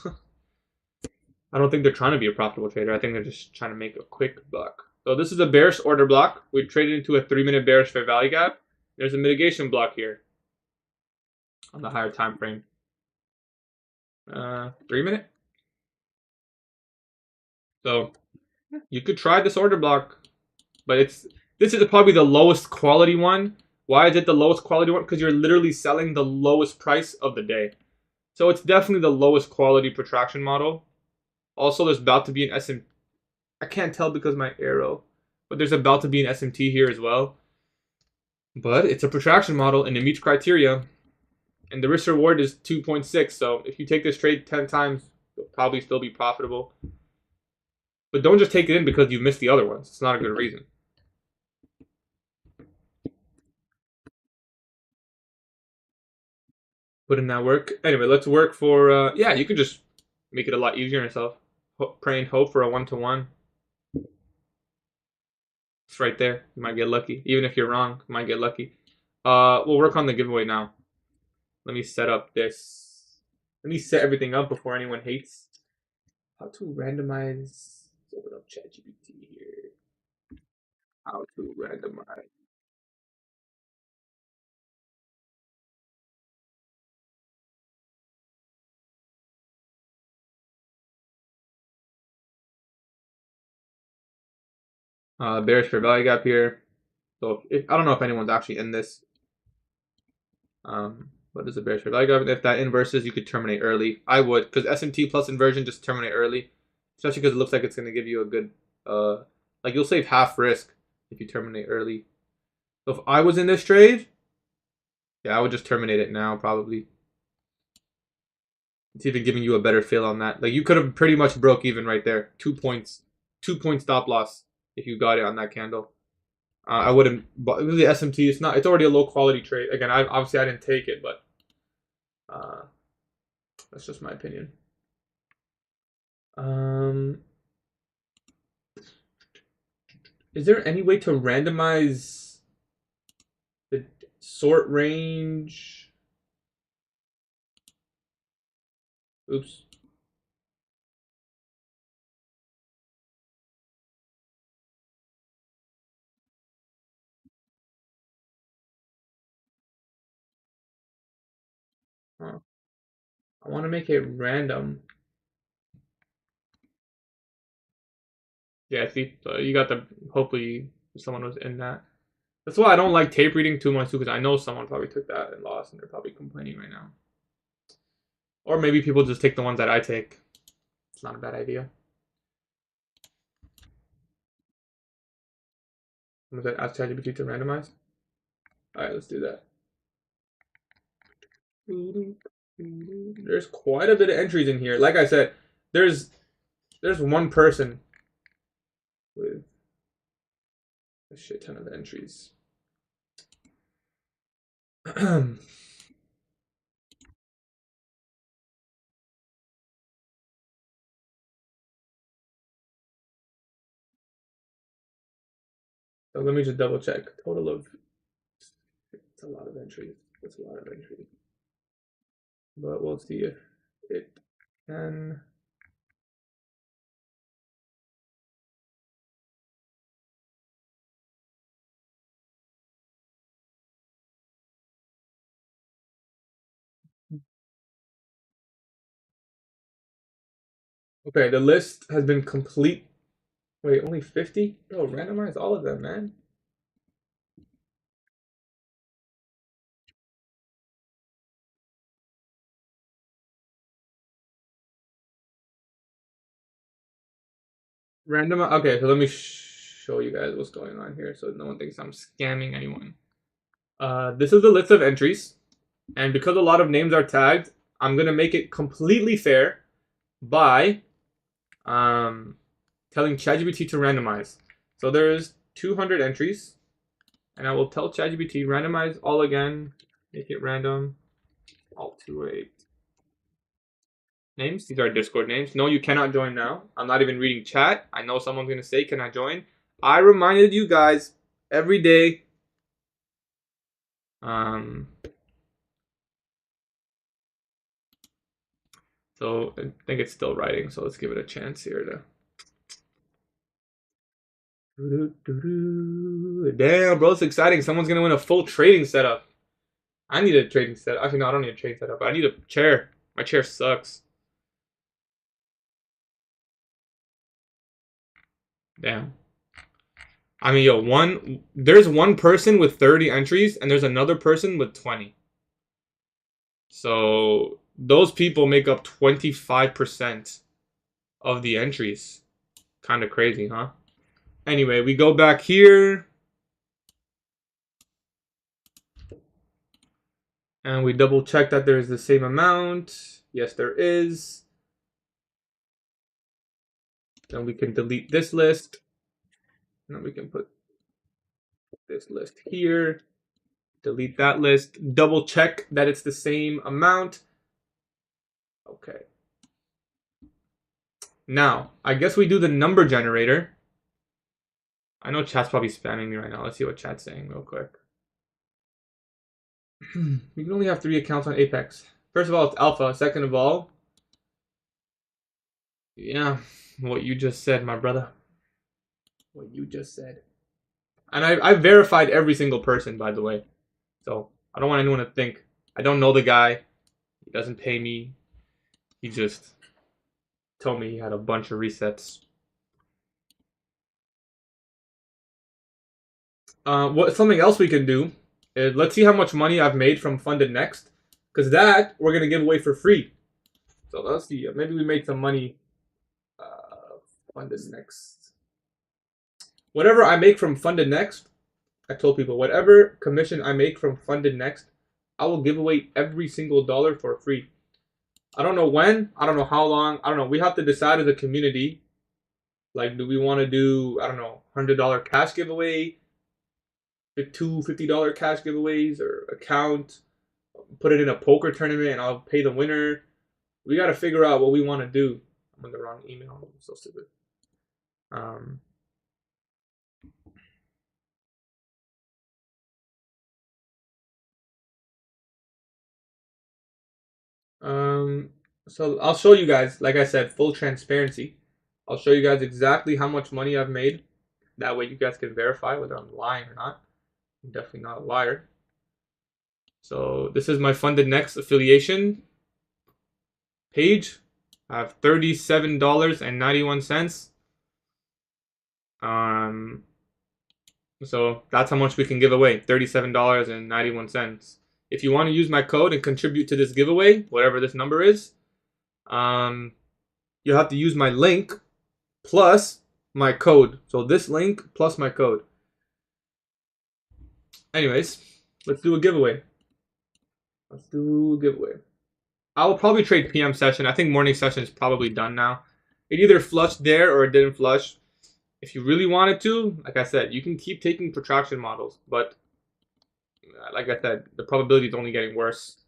I don't think they're trying to be a profitable trader. I think they're just trying to make a quick buck. So this is a bearish order block. We traded into a 3-minute bearish fair value gap. There's a mitigation block here on the higher time frame. 3-minute. So you could try this order block, but this is probably the lowest quality one. Why is it the lowest quality one? Because you're literally selling the lowest price of the day. So it's definitely the lowest quality protraction model. Also, there's about to be an SMT. I can't tell because of my arrow, but there's about to be an SMT here as well. But it's a protraction model and it meets criteria. And the risk reward is 2.6. So if you take this trade 10 times, you'll probably still be profitable. But don't just take it in because you missed the other ones. It's not a good reason. Put in that work. Anyway, let's work for, yeah, you can just make it a lot easier on yourself. Pray and hope for a 1-to-1. It's right there. You might get lucky. Even if you're wrong, you might get lucky. We'll work on the giveaway now. Let me set up this. Let me set everything up before anyone hates. How to randomize. Let's open up ChatGPT here. How to randomize. Bearish fair value gap here. So I don't know if anyone's actually in this. What is a bearish fair value gap? If that inverses, you could terminate early. I would, because SMT plus inversion, just terminate early. Especially because it looks like it's going to give you a good, like you'll save half risk if you terminate early. So if I was in this trade, yeah, I would just terminate it now probably. It's even giving you a better feel on that. Like you could have pretty much broke even right there. 2 points, 2 point stop loss if you got it on that candle. I wouldn't. But the SMT, it's not. It's already a low quality trade. Again, obviously I didn't take it, but that's just my opinion. Is there any way to randomize the sort range? Oops. Huh. I want to make it random. Yeah, see, so you got the. Hopefully, someone was in that. That's why I don't like tape reading too much too, because I know someone probably took that and lost, and they're probably complaining right now. Or maybe people just take the ones that I take. It's not a bad idea. Was that ask ChatGPT to randomize? All right, let's do that. There's quite a bit of entries in here. Like I said, there's one person with a shit ton of entries. So let me just double check. Total of, it's a lot of entries. That's a lot of entries. But we'll see if it can. Okay, the list has been complete. Wait, only 50? Bro, randomize all of them, man. Randomize. Okay, so let me show you guys what's going on here so no one thinks I'm scamming anyone. This is the list of entries. And because a lot of names are tagged, I'm going to make it completely fair by telling ChatGPT to randomize. So there's 200 entries. And I will tell ChatGPT, randomize all again. Make it random. Alt 28. Names. These are Discord names. No, you cannot join now. I'm not even reading chat. I know someone's going to say, can I join? I reminded you guys every day. So I think it's still writing. So let's give it a chance here to. Damn, bro, it's exciting. Someone's going to win a full trading setup. I need a trading setup. Actually, no, I don't need a trading setup. But I need a chair. My chair sucks. Damn. I mean, yo, there's one person with 30 entries and there's another person with 20. So those people make up 25% of the entries. Kind of crazy, huh? Anyway, we go back here. And we double check that there is the same amount. Yes, there is. Then we can delete this list. And then we can put this list here. Delete that list. Double check that it's the same amount. Okay. Now, I guess we do the number generator. I know chat's probably spamming me right now. Let's see what chat's saying real quick. We can only have 3 accounts on Apex. First of all, it's alpha. Second of all, yeah, what you just said, my brother. What you just said. And I verified every single person, by the way. So I don't want anyone to think I don't know the guy. He doesn't pay me. He just told me he had a bunch of resets. What something else we can do is let's see how much money I've made from Funded Next, because that we're gonna give away for free. So let's see. Maybe we make some money. Funded Next. Whatever I make from Funded Next, I told people whatever commission I make from Funded Next, I will give away every single dollar for free. I don't know when. I don't know how long. I don't know. We have to decide as a community. Like, do we want to do, I don't know, $100 cash giveaway, two $50 cash giveaways, or account, put it in a poker tournament and I'll pay the winner. We got to figure out what we want to do. I'm on the wrong email. I'm so stupid. So I'll show you guys, like I said, full transparency. I'll show you guys exactly how much money I've made. That way you guys can verify whether I'm lying or not. I'm definitely not a liar. So this is my Funded Next affiliation page. I have $37.91. So that's how much we can give away, $37.91. If you want to use my code and contribute to this giveaway, whatever this number is, you'll have to use my link plus my code. So this link plus my code. Anyways, let's do a giveaway. I will probably trade PM session. I think morning session is probably done now. It either flushed there or it didn't flush. If you really wanted to, like I said, you can keep taking protraction models, but like I said, the probability is only getting worse.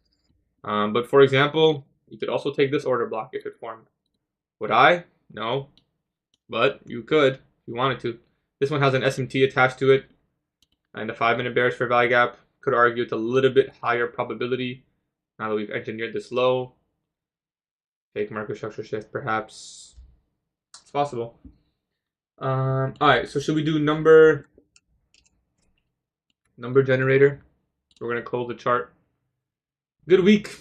But for example, you could also take this order block if it formed. Would I? No. But you could if you wanted to. This one has an SMT attached to it, and the 5-minute bearish fair value gap. Could argue it's a little bit higher probability now that we've engineered this low. Fake market structure shift, perhaps. It's possible. All right, so should we do number generator? We're gonna close the chart. Good week.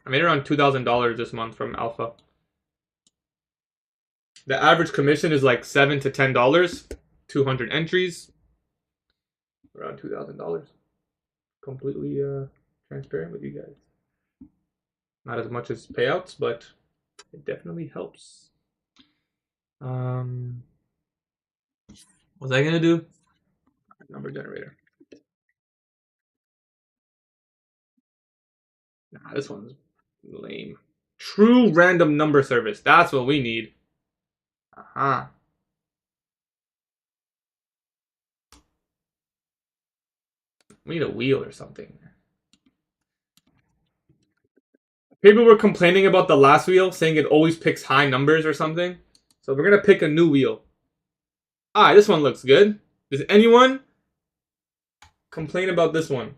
I made around $2,000 this month from Alpha. The average commission is like $7 to $10. 200 entries. Around $2,000. Completely transparent with you guys. Not as much as payouts, but it definitely helps. What was I gonna do? Number generator. Nah, this one's lame. True random number service. That's what we need. We need a wheel or something. People were complaining about the last wheel, saying it always picks high numbers or something. So we're gonna pick a new wheel. Alright, this one looks good. Does anyone complain about this one?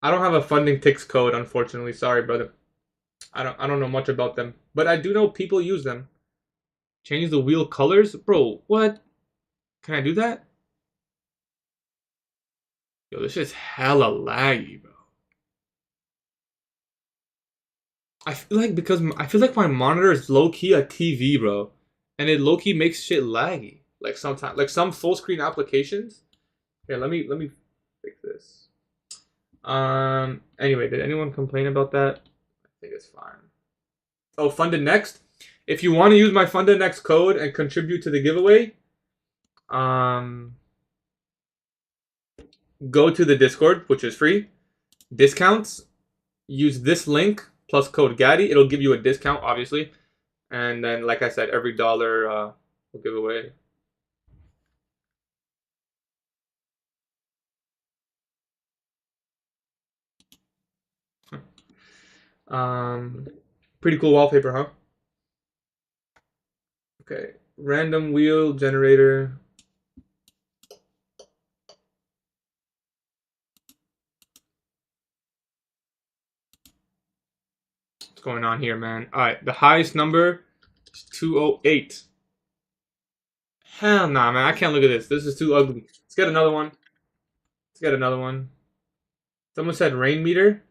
I don't have a funding ticks code, unfortunately. Sorry, brother. I don't know much about them, but I do know people use them. Change the wheel colors, bro. What? Can I do that? Yo, this is hella laggy, bro. I feel like my monitor is low key a TV, bro, and it low key makes shit laggy. Like sometimes, like some full screen applications. Here, let me fix this. Anyway, did anyone complain about that? I think it's fine. Oh, Funded Next. If you want to use my Funded Next code and contribute to the giveaway, go to the Discord, which is free. Discounts. Use this link plus code Gatie. It'll give you a discount, obviously. And then, like I said, every dollar we'll give away. Pretty cool wallpaper, huh? Okay. Random wheel generator. What's going on here, man? All right. The highest number is 208. Hell nah, man. I can't look at this. This is too ugly. Let's get another one. Let's get another one. Someone said rain meter.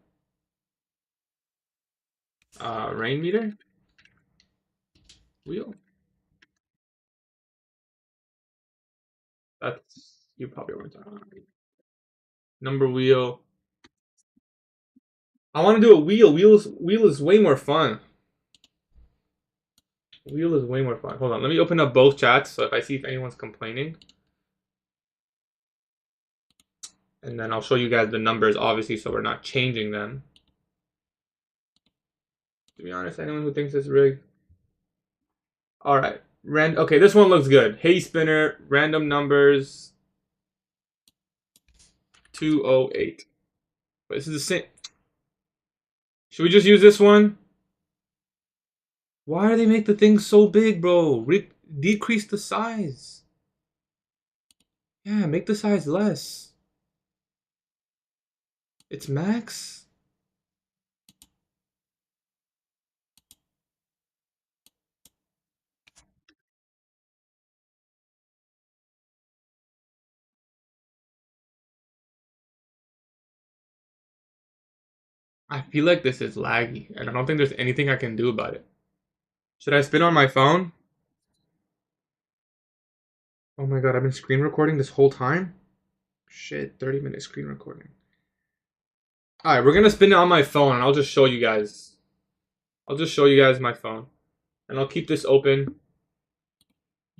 Rain meter? Wheel? That's, you probably weren't talking about. Number wheel. I want to do a wheel. Wheel is way more fun. Wheel is way more fun. Hold on. Let me open up both chats so if I see if anyone's complaining. And then I'll show you guys the numbers, obviously, so we're not changing them. To be honest, anyone who thinks it's rigged. All right. Okay, this one looks good. Hey spinner, random numbers 208. But this is the same. Should we just use this one? Why do they make the thing so big, bro? Decrease the size. Yeah, make the size less. It's max. I feel like this is laggy, and I don't think there's anything I can do about it. Should I spin on my phone? Oh my god, I've been screen recording this whole time? Shit, 30-minute screen recording. Alright, we're gonna spin it on my phone, and I'll just show you guys. I'll just show you guys my phone. And I'll keep this open.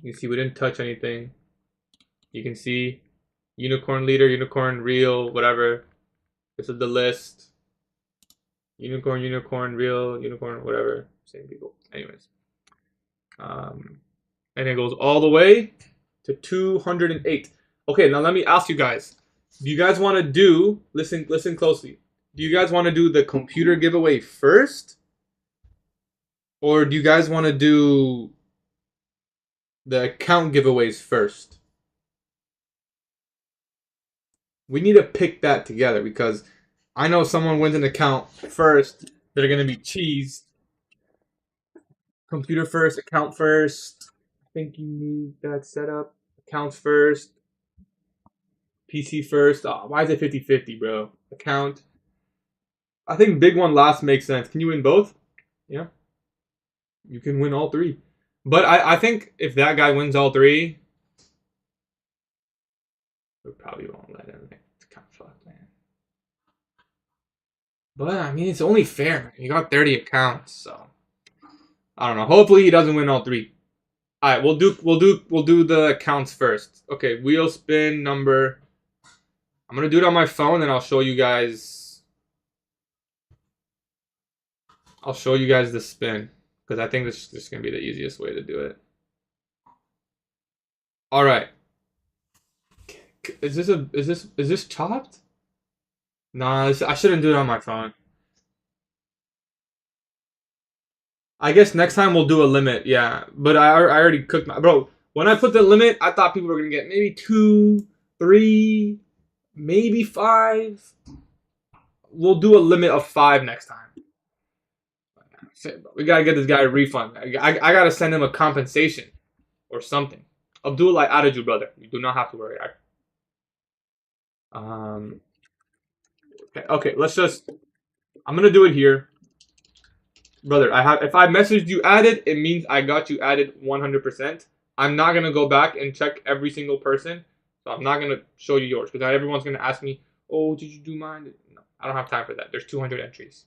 You can see we didn't touch anything. You can see unicorn leader, unicorn reel, whatever. This is the list. Unicorn, unicorn, real, unicorn, whatever. Same people. Anyways. And it goes all the way to 208. Okay, now let me ask you guys. Do you guys want to do, listen closely. Do you guys want to do the computer giveaway first? Or do you guys want to do the account giveaways first? We need to pick that together because I know someone wins an account first. They're going to be cheesed. Computer first, account first. I think you need that set up. Accounts first. PC first. Oh, why is it 50-50, bro? Account. I think big one last makes sense. Can you win both? Yeah. You can win all three. But I think if that guy wins all three, we probably won't let him. It's kind of fucked, man. But I mean, it's only fair. He got 30 accounts, so I don't know. Hopefully, he doesn't win all three. All right, we'll do the accounts first. Okay, wheel spin number. I'm gonna do it on my phone, and I'll show you guys. I'll show you guys the spin because I think this is gonna be the easiest way to do it. All right. Is this chopped? Nah, I shouldn't do it on my phone. I guess next time we'll do a limit, yeah. But I already cooked my bro. When I put the limit, I thought people were gonna get maybe 2, 3, maybe 5. We'll do a limit of 5 next time. We gotta get this guy a refund. I gotta send him a compensation or something. I'll do it like attitude, brother. You do not have to worry. Okay, let's just. I'm gonna do it here. Brother, if I messaged you added, it means I got you added 100%. I'm not gonna go back and check every single person, so I'm not gonna show you yours because everyone's gonna ask me, "Oh, did you do mine?" No, I don't have time for that. There's 200 entries.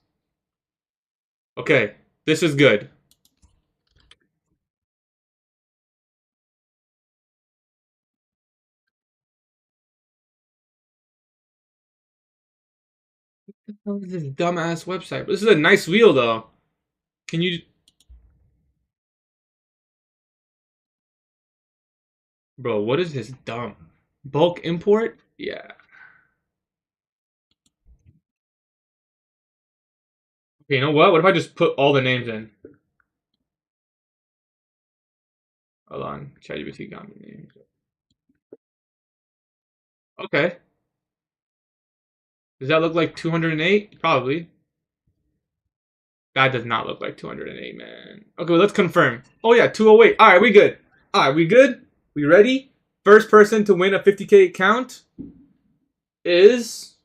Okay, this is good. What is this dumbass website? This is a nice wheel though. Can you, bro? What is this dumb bulk import? Yeah. Okay, you know what? What if I just put all the names in? Hold on. ChatGPT got me names. Okay. Does that look like 208? Probably. That does not look like 208, man. Okay, well, let's confirm. Oh, yeah, 208. All right, we good. All right, we good? We ready? First person to win a 50K account is...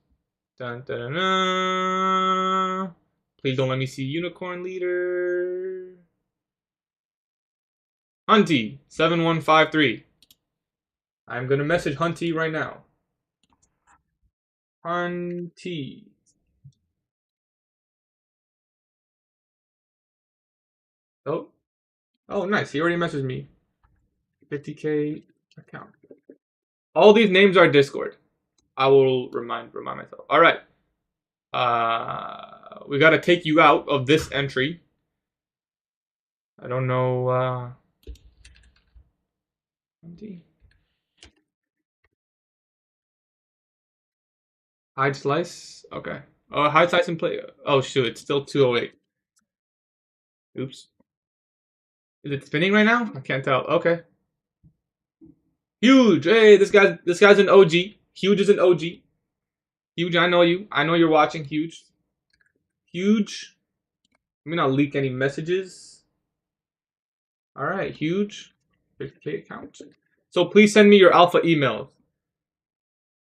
Dun, dun, dun, dun. Please don't let me see unicorn leader. Hunty7153. I'm gonna message Hunty right now. Hunty. Oh, nice. He already messaged me. 50K account. All these names are Discord. I will remind myself. All right. We gotta take you out of this entry. I don't know. Hide slice. Okay. Oh, hide slice and play. Oh shoot! It's still 208. Oops. Is it spinning right now? I can't tell. Okay. Huge. Hey, this guy's an OG. Huge is an OG. Huge, I know you. I know you're watching. Huge. Huge. Let me not leak any messages. All right, huge. 50K account. So please send me your alpha emails.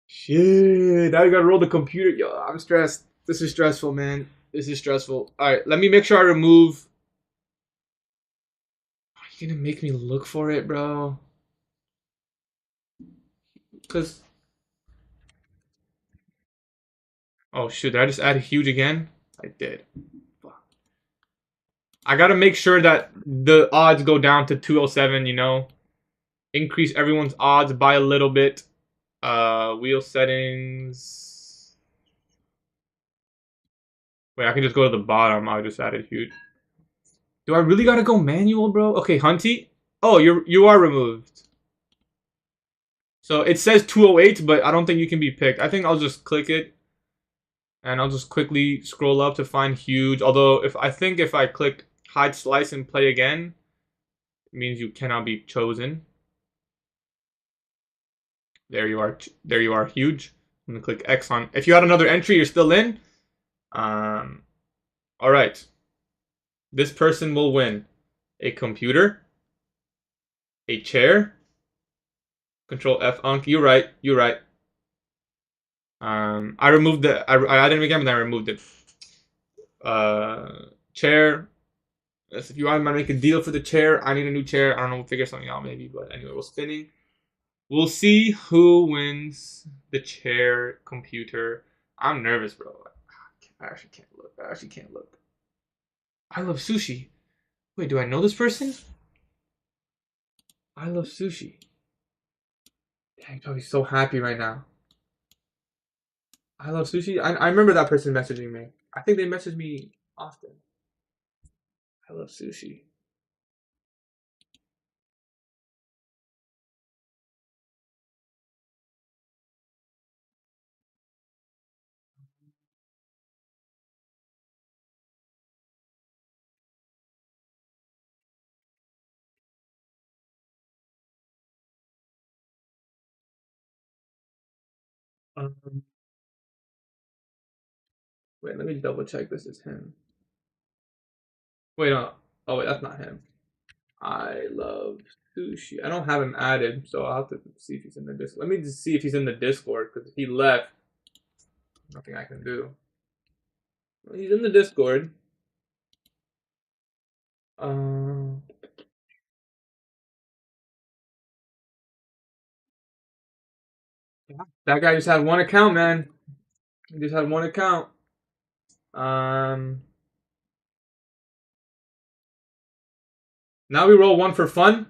Shit, now you gotta roll the computer. Yo, I'm stressed. This is stressful, man. This is stressful. All right, let me make sure I remove. Are you gonna make me look for it, bro? Cause. Oh shoot, did I just add huge again? I did. I gotta make sure that the odds go down to 207, you know? Increase everyone's odds by a little bit. Wheel settings. Wait, I can just go to the bottom. I just added huge. Do I really gotta go manual, bro? Okay, Hunty. Oh, you are removed. So it says 208, but I don't think you can be picked. I think I'll just click it. And I'll just quickly scroll up to find huge. Although if I click hide slice and play again, it means you cannot be chosen. There you are. There you are, huge. I'm gonna click X on. If you had another entry, you're still in. All right. This person will win a computer, a chair. Control F Unc. You're right. You're right. I removed the. I added it again, but then I removed it. Chair. If you want to make a deal for the chair, I need a new chair. I don't know. We'll figure something out maybe. But anyway, we're spinning. We'll see who wins the chair computer. I'm nervous, bro. I actually can't look. I actually can't look. I love sushi. Wait, do I know this person? I love sushi. Dang, probably so happy right now. I love sushi. I remember that person messaging me. I think they message me often. I love sushi. Wait, let me double check this is him. Wait, no. Oh, wait, that's not him. I love sushi. I don't have him added, so I'll have to see if he's in the Discord. Let me just see if he's in the Discord, because if he left, nothing I can do. Well, he's in the Discord. That guy just had one account, man. He just had one account. Now we roll one for fun.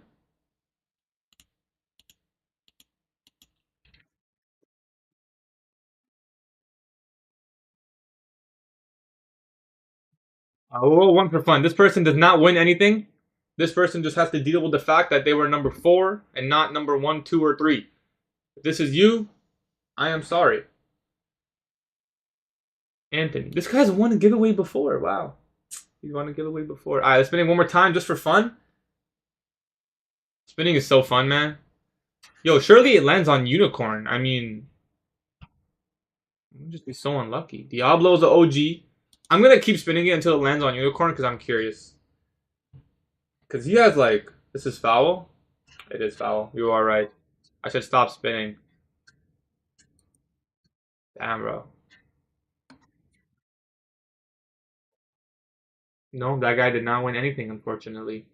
We'll roll one for fun. This person does not win anything. This person just has to deal with the fact that they were number 4 and not number 1, 2, or 3. If this is you, I am sorry. Anthony. This guy's won a giveaway before. Wow. He's won a giveaway before. Alright, let's spin it one more time just for fun. Spinning is so fun, man. Yo, surely it lands on Unicorn. I mean, I'm just be so unlucky. Diablo's the OG. I'm gonna keep spinning it until it lands on Unicorn because I'm curious. Because he has like, this is foul. It is foul. You are right. I should stop spinning. Damn, bro. No, that guy did not win anything, unfortunately.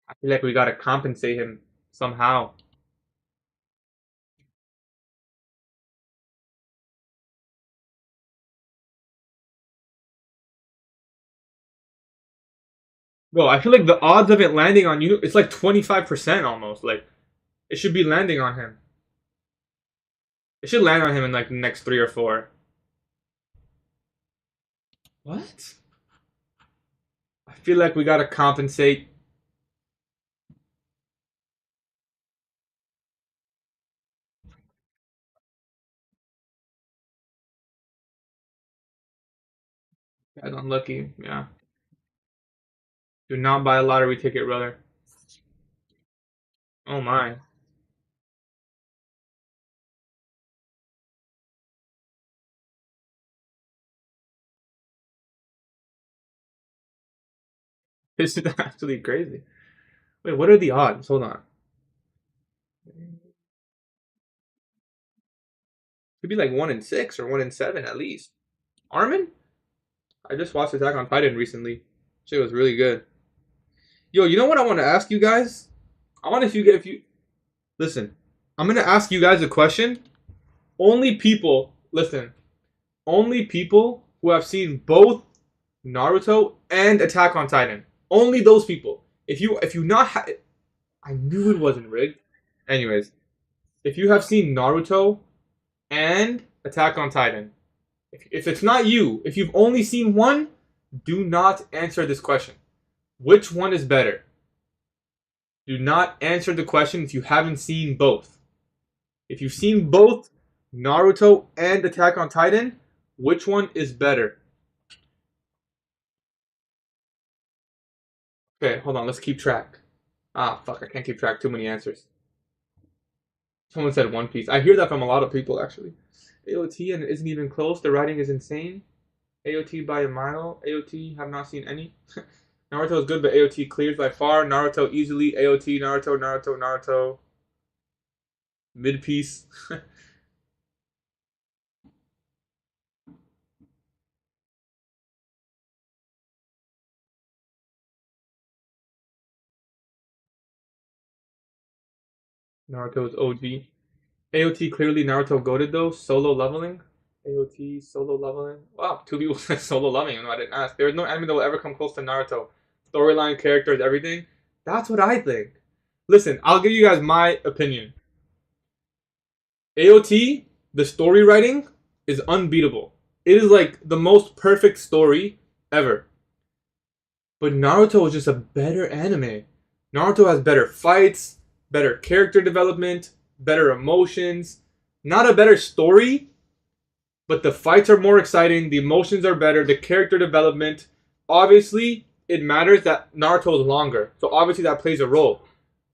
I feel like we gotta compensate him somehow. Bro, I feel like the odds of it landing on you, it's like 25% almost. Like, it should be landing on him. It should land on him in like the next 3 or 4. What? I feel like we gotta compensate. That's unlucky, yeah. Do not buy a lottery ticket, brother. Oh my. This is actually crazy. Wait, what are the odds? Hold on. Could be like 1 in 6 or 1 in 7 at least. Armin? I just watched Attack on Titan recently. Shit was really good. Yo, you know what I want to ask you guys? I want if you listen. I'm gonna ask you guys a question. Only people listen. Only people who have seen both Naruto and Attack on Titan. Only those people. If you not I knew it wasn't rigged. Anyways, if you have seen Naruto and Attack on Titan, if it's not you, if you've only seen one, do not answer this question. Which one is better? Do not answer the question if you haven't seen both. If you've seen both Naruto and Attack on Titan, which one is better? Okay, hold on, let's keep track. Ah, fuck, I can't keep track. Too many answers. Someone said One Piece. I hear that from a lot of people, actually. AOT and it isn't even close. The writing is insane. AOT by a mile. AOT, have not seen any. Naruto is good, but AOT clears by far. Naruto easily. AOT, Naruto. Mid-piece. Naruto is OG. AOT clearly Naruto goated though. Solo leveling. AOT solo leveling. Wow, 2 people said solo leveling. No, I didn't ask. There's no anime that will ever come close to Naruto. Storyline, characters, everything. That's what I think. Listen, I'll give you guys my opinion. AOT, the story writing is unbeatable. It is like the most perfect story ever. But Naruto is just a better anime. Naruto has better fights, better character development, better emotions. Not a better story, but the fights are more exciting, the emotions are better, the character development. Obviously, it matters that Naruto is longer. So obviously that plays a role.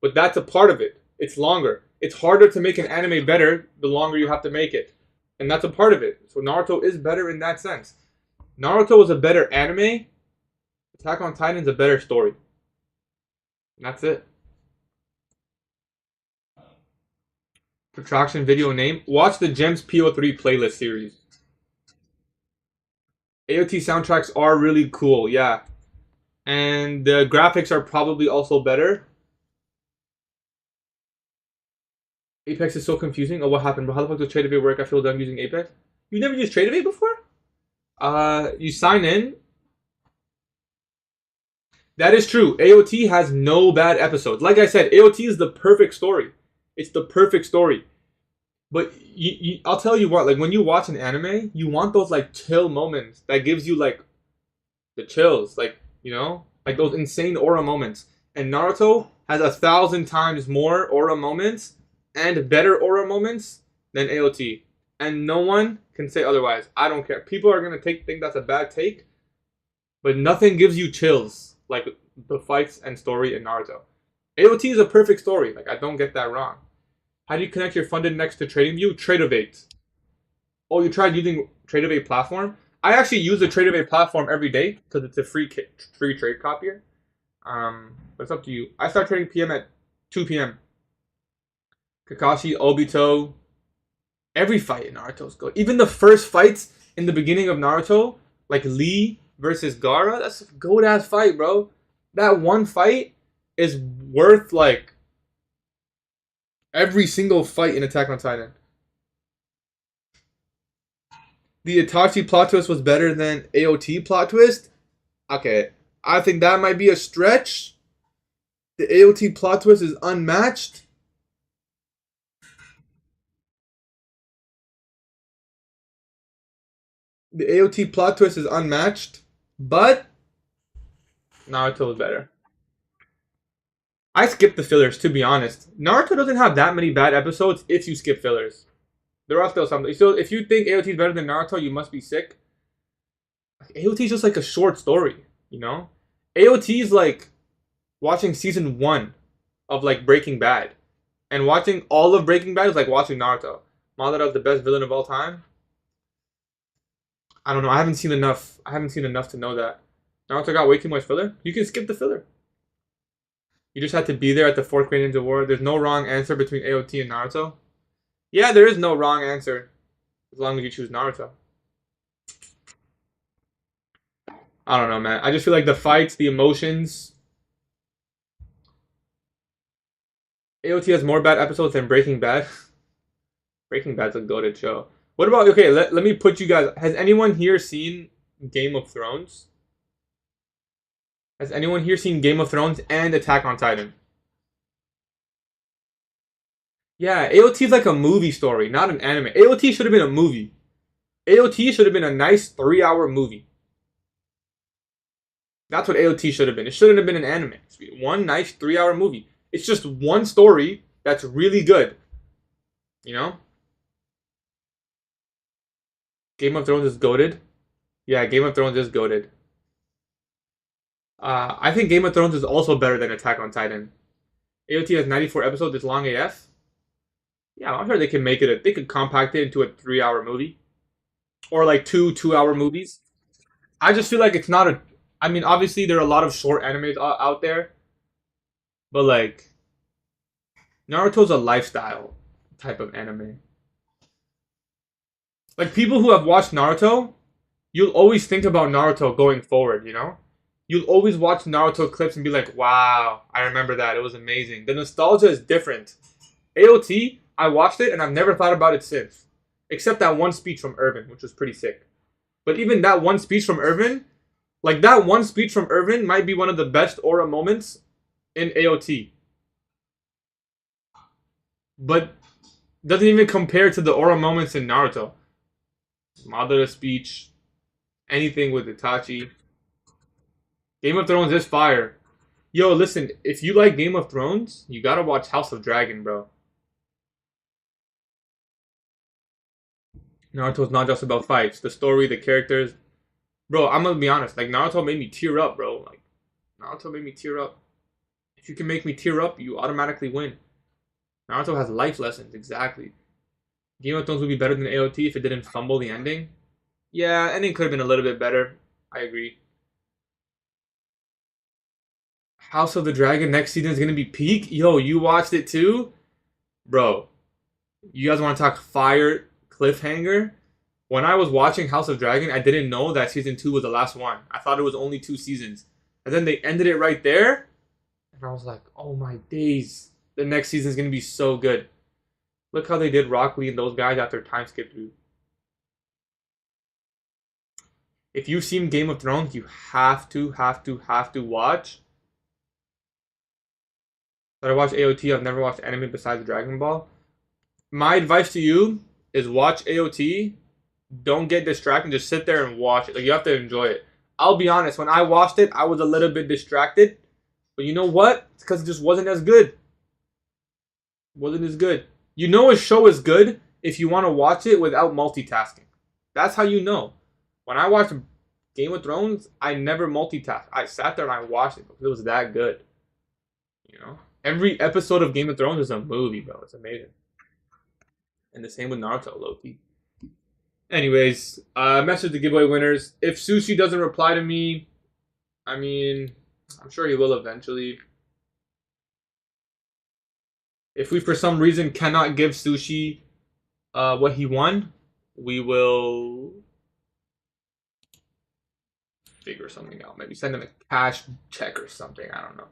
But that's a part of it. It's longer. It's harder to make an anime better the longer you have to make it. And that's a part of it. So Naruto is better in that sense. Naruto is a better anime. Attack on Titan is a better story. And that's it. Protraction video name. Watch the Gems PO3 playlist series. AOT soundtracks are really cool, yeah. And the graphics are probably also better. Apex is so confusing. Oh, what happened, bro? How the fuck does TradeAway work? I feel dumb using Apex. You never used TradeAway before? You sign in. That is true. AOT has no bad episodes. Like I said, AOT is the perfect story. It's the perfect story. But I'll tell you what, like when you watch an anime, you want those like chill moments that gives you like the chills, like, you know, like those insane aura moments. And Naruto has 1,000 times more aura moments and better aura moments than AOT. And no one can say otherwise. I don't care. People are gonna think that's a bad take, but nothing gives you chills like the fights and story in Naruto. AOT is a perfect story. Like, I don't get that wrong. How do you connect your funded next to TradingView? TradeOvate. Oh, you tried using TradeOvate platform? I actually use the TradeOvate platform every day because it's a free trade copier. But it's up to you. I start trading PM at 2 p.m. Kakashi, Obito. Every fight in Naruto is good. Even the first fights in the beginning of Naruto, like Lee versus Gaara, that's a good ass fight, bro. That one fight is worth like every single fight in Attack on Titan. The Itachi plot twist was better than AOT plot twist. Okay, I think that might be a stretch. The AOT plot twist is unmatched. The AOT plot twist is unmatched, but Naruto is better. I skipped the fillers, to be honest. Naruto doesn't have that many bad episodes if you skip fillers. There are still some. So if you think AOT is better than Naruto, you must be sick. AOT is just like a short story, you know? AOT is like watching season 1 of like Breaking Bad. And watching all of Breaking Bad is like watching Naruto. Madara is the best villain of all time. I don't know. I haven't seen enough to know that. Naruto got way too much filler. You can skip the filler. You just have to be there at the 4th Great Ninja War. There's no wrong answer between AOT and Naruto. Yeah, there is no wrong answer as long as you choose Naruto. I don't know, man. I just feel like the fights, the emotions. AOT has more bad episodes than Breaking Bad. Breaking Bad's a goated show. What about, okay, let me put you guys, has anyone here seen Game of Thrones? Has anyone here seen Game of Thrones and Attack on Titan? Yeah, AOT is like a movie story, not an anime. AOT should have been a movie. AOT should have been a nice 3-hour movie. That's what AOT should have been. It shouldn't have been an anime. One nice 3-hour movie. It's just one story that's really good. You know? Game of Thrones is goated. Yeah, Game of Thrones is goated. I think Game of Thrones is also better than Attack on Titan. AOT has 94 episodes. It's long AF. Yeah, I'm sure they can make it. They could compact it into a 3-hour movie, or like 2-hour movies. I just feel like it's not a. I mean, obviously there are a lot of short animes out there, but like Naruto's a lifestyle type of anime. Like, people who have watched Naruto, you'll always think about Naruto going forward, you know? You'll always watch Naruto clips and be like, wow, I remember that. It was amazing. The nostalgia is different. AOT, I watched it and I've never thought about it since. Except that one speech from Irvin, which was pretty sick. But even that one speech from Irvin, like that one speech from Irvin might be one of the best aura moments in AOT. But doesn't even compare to the aura moments in Naruto. Madara speech, anything with Itachi. Game of Thrones is fire. Yo, listen, if you like Game of Thrones, you gotta watch House of Dragon, bro. Naruto's not just about fights. The story, the characters. Bro, I'm gonna be honest. Like, Naruto made me tear up, bro. Like, Naruto made me tear up. If you can make me tear up, you automatically win. Naruto has life lessons, exactly. Game of Thrones would be better than AOT if it didn't fumble the ending. Yeah, ending could have been a little bit better. I agree. House of the Dragon next season is gonna be peak. Yo, you watched it too? Bro, you guys want to talk fire cliffhanger? When I was watching House of Dragon, I didn't know that season 2 was the last one. I thought it was only 2 seasons. And then they ended it right there. And I was like, oh my days. The next season is going to be so good. Look how they did Rock Lee and those guys after time skip through. If you've seen Game of Thrones, you have to watch. But I watch AOT. I've never watched anime besides Dragon Ball. My advice to you is watch AOT. Don't get distracted. Just sit there and watch it. Like, you have to enjoy it. I'll be honest. When I watched it, I was a little bit distracted. But you know what? It's because it just wasn't as good. It wasn't as good. You know a show is good if you want to watch it without multitasking. That's how you know. When I watched Game of Thrones, I never multitasked. I sat there and I watched it because it was that good. You know, every episode of Game of Thrones is a movie, bro. It's amazing. And the same with Naruto, Loki. Anyways, message to giveaway winners. If Sushi doesn't reply to me, I mean, I'm sure he will eventually. If we, for some reason, cannot give Sushi what he won, we will figure something out. Maybe send him a cash check or something. I don't know.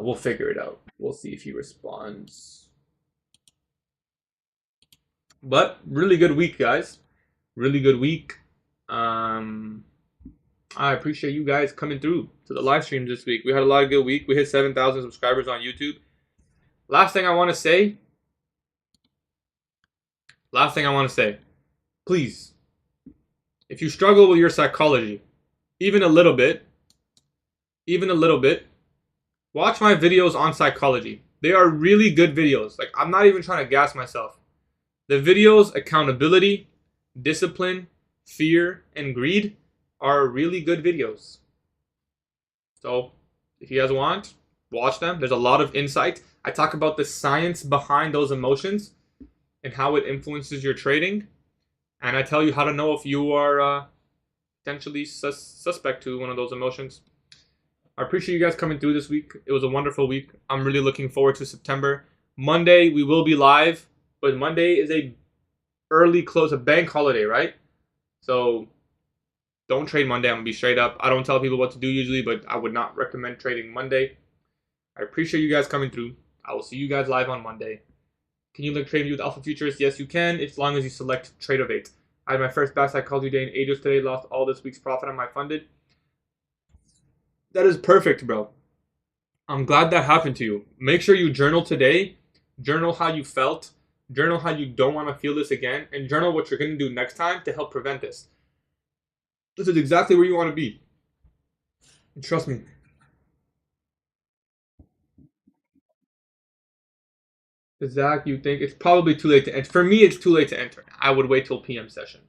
We'll figure it out. We'll see if he responds. But really good week, guys. Really good week. I appreciate you guys coming through to the live stream this week. We had a lot of good week. We hit 7,000 subscribers on YouTube. Last thing I want to say. Please, if you struggle with your psychology, even a little bit, watch my videos on psychology. They are really good videos. Like, I'm not even trying to gas myself. The videos, accountability, discipline, fear, and greed are really good videos. So, if you guys want, watch them. There's a lot of insight. I talk about the science behind those emotions and how it influences your trading. And I tell you how to know if you are potentially suspect to one of those emotions. I appreciate you guys coming through this week. It was a wonderful week. I'm really looking forward to September. Monday, we will be live. But Monday is a early close, a bank holiday, right? So don't trade Monday. I'm going to be straight up. I don't tell people what to do usually, but I would not recommend trading Monday. I appreciate you guys coming through. I will see you guys live on Monday. Can you trade me with Alpha Futures? Yes, you can, as long as you select Tradeovate. I had my first bad psychology day in ages today. Lost all this week's profit on my funded. That is perfect, bro. I'm glad that happened to you. Make sure you journal today. Journal how you felt. Journal how you don't want to feel this again. And journal what you're going to do next time to help prevent this. This is exactly where you want to be. And trust me. Zach, you think it's probably too late to enter. For me, it's too late to enter. I would wait till PM session.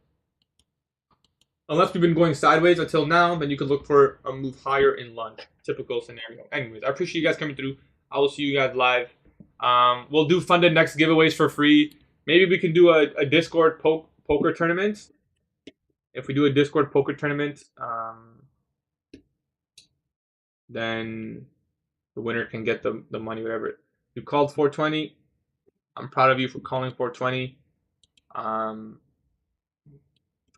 Unless we've been going sideways until now, then you could look for a move higher in lunch. Typical scenario. Anyways, I appreciate you guys coming through. I will see you guys live. We'll do funded next giveaways for free. Maybe we can do a Discord poker tournament. If we do a Discord poker tournament, then the winner can get the money, whatever. You called 420. I'm proud of you for calling 420.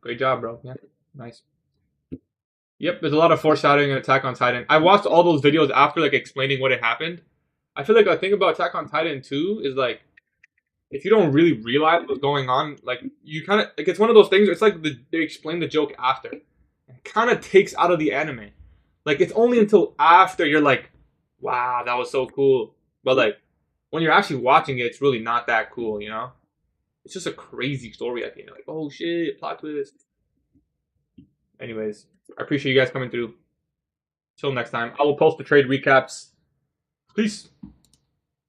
Great job, bro. Yeah, nice. Yep, there's a lot of foreshadowing in Attack on Titan. I watched all those videos after, like, explaining what had happened. I feel like the thing about Attack on Titan 2 is, like, if you don't really realize what's going on, like, you kind of, like, it's one of those things, it's like they explain the joke after. It kind of takes out of the anime. Like, it's only until after you're like, wow, that was so cool. But, like, when you're actually watching it, it's really not that cool, you know? It's just a crazy story at the end. Like, oh shit, plot twist. Anyways, I appreciate you guys coming through. Till next time, I will post the trade recaps. Peace.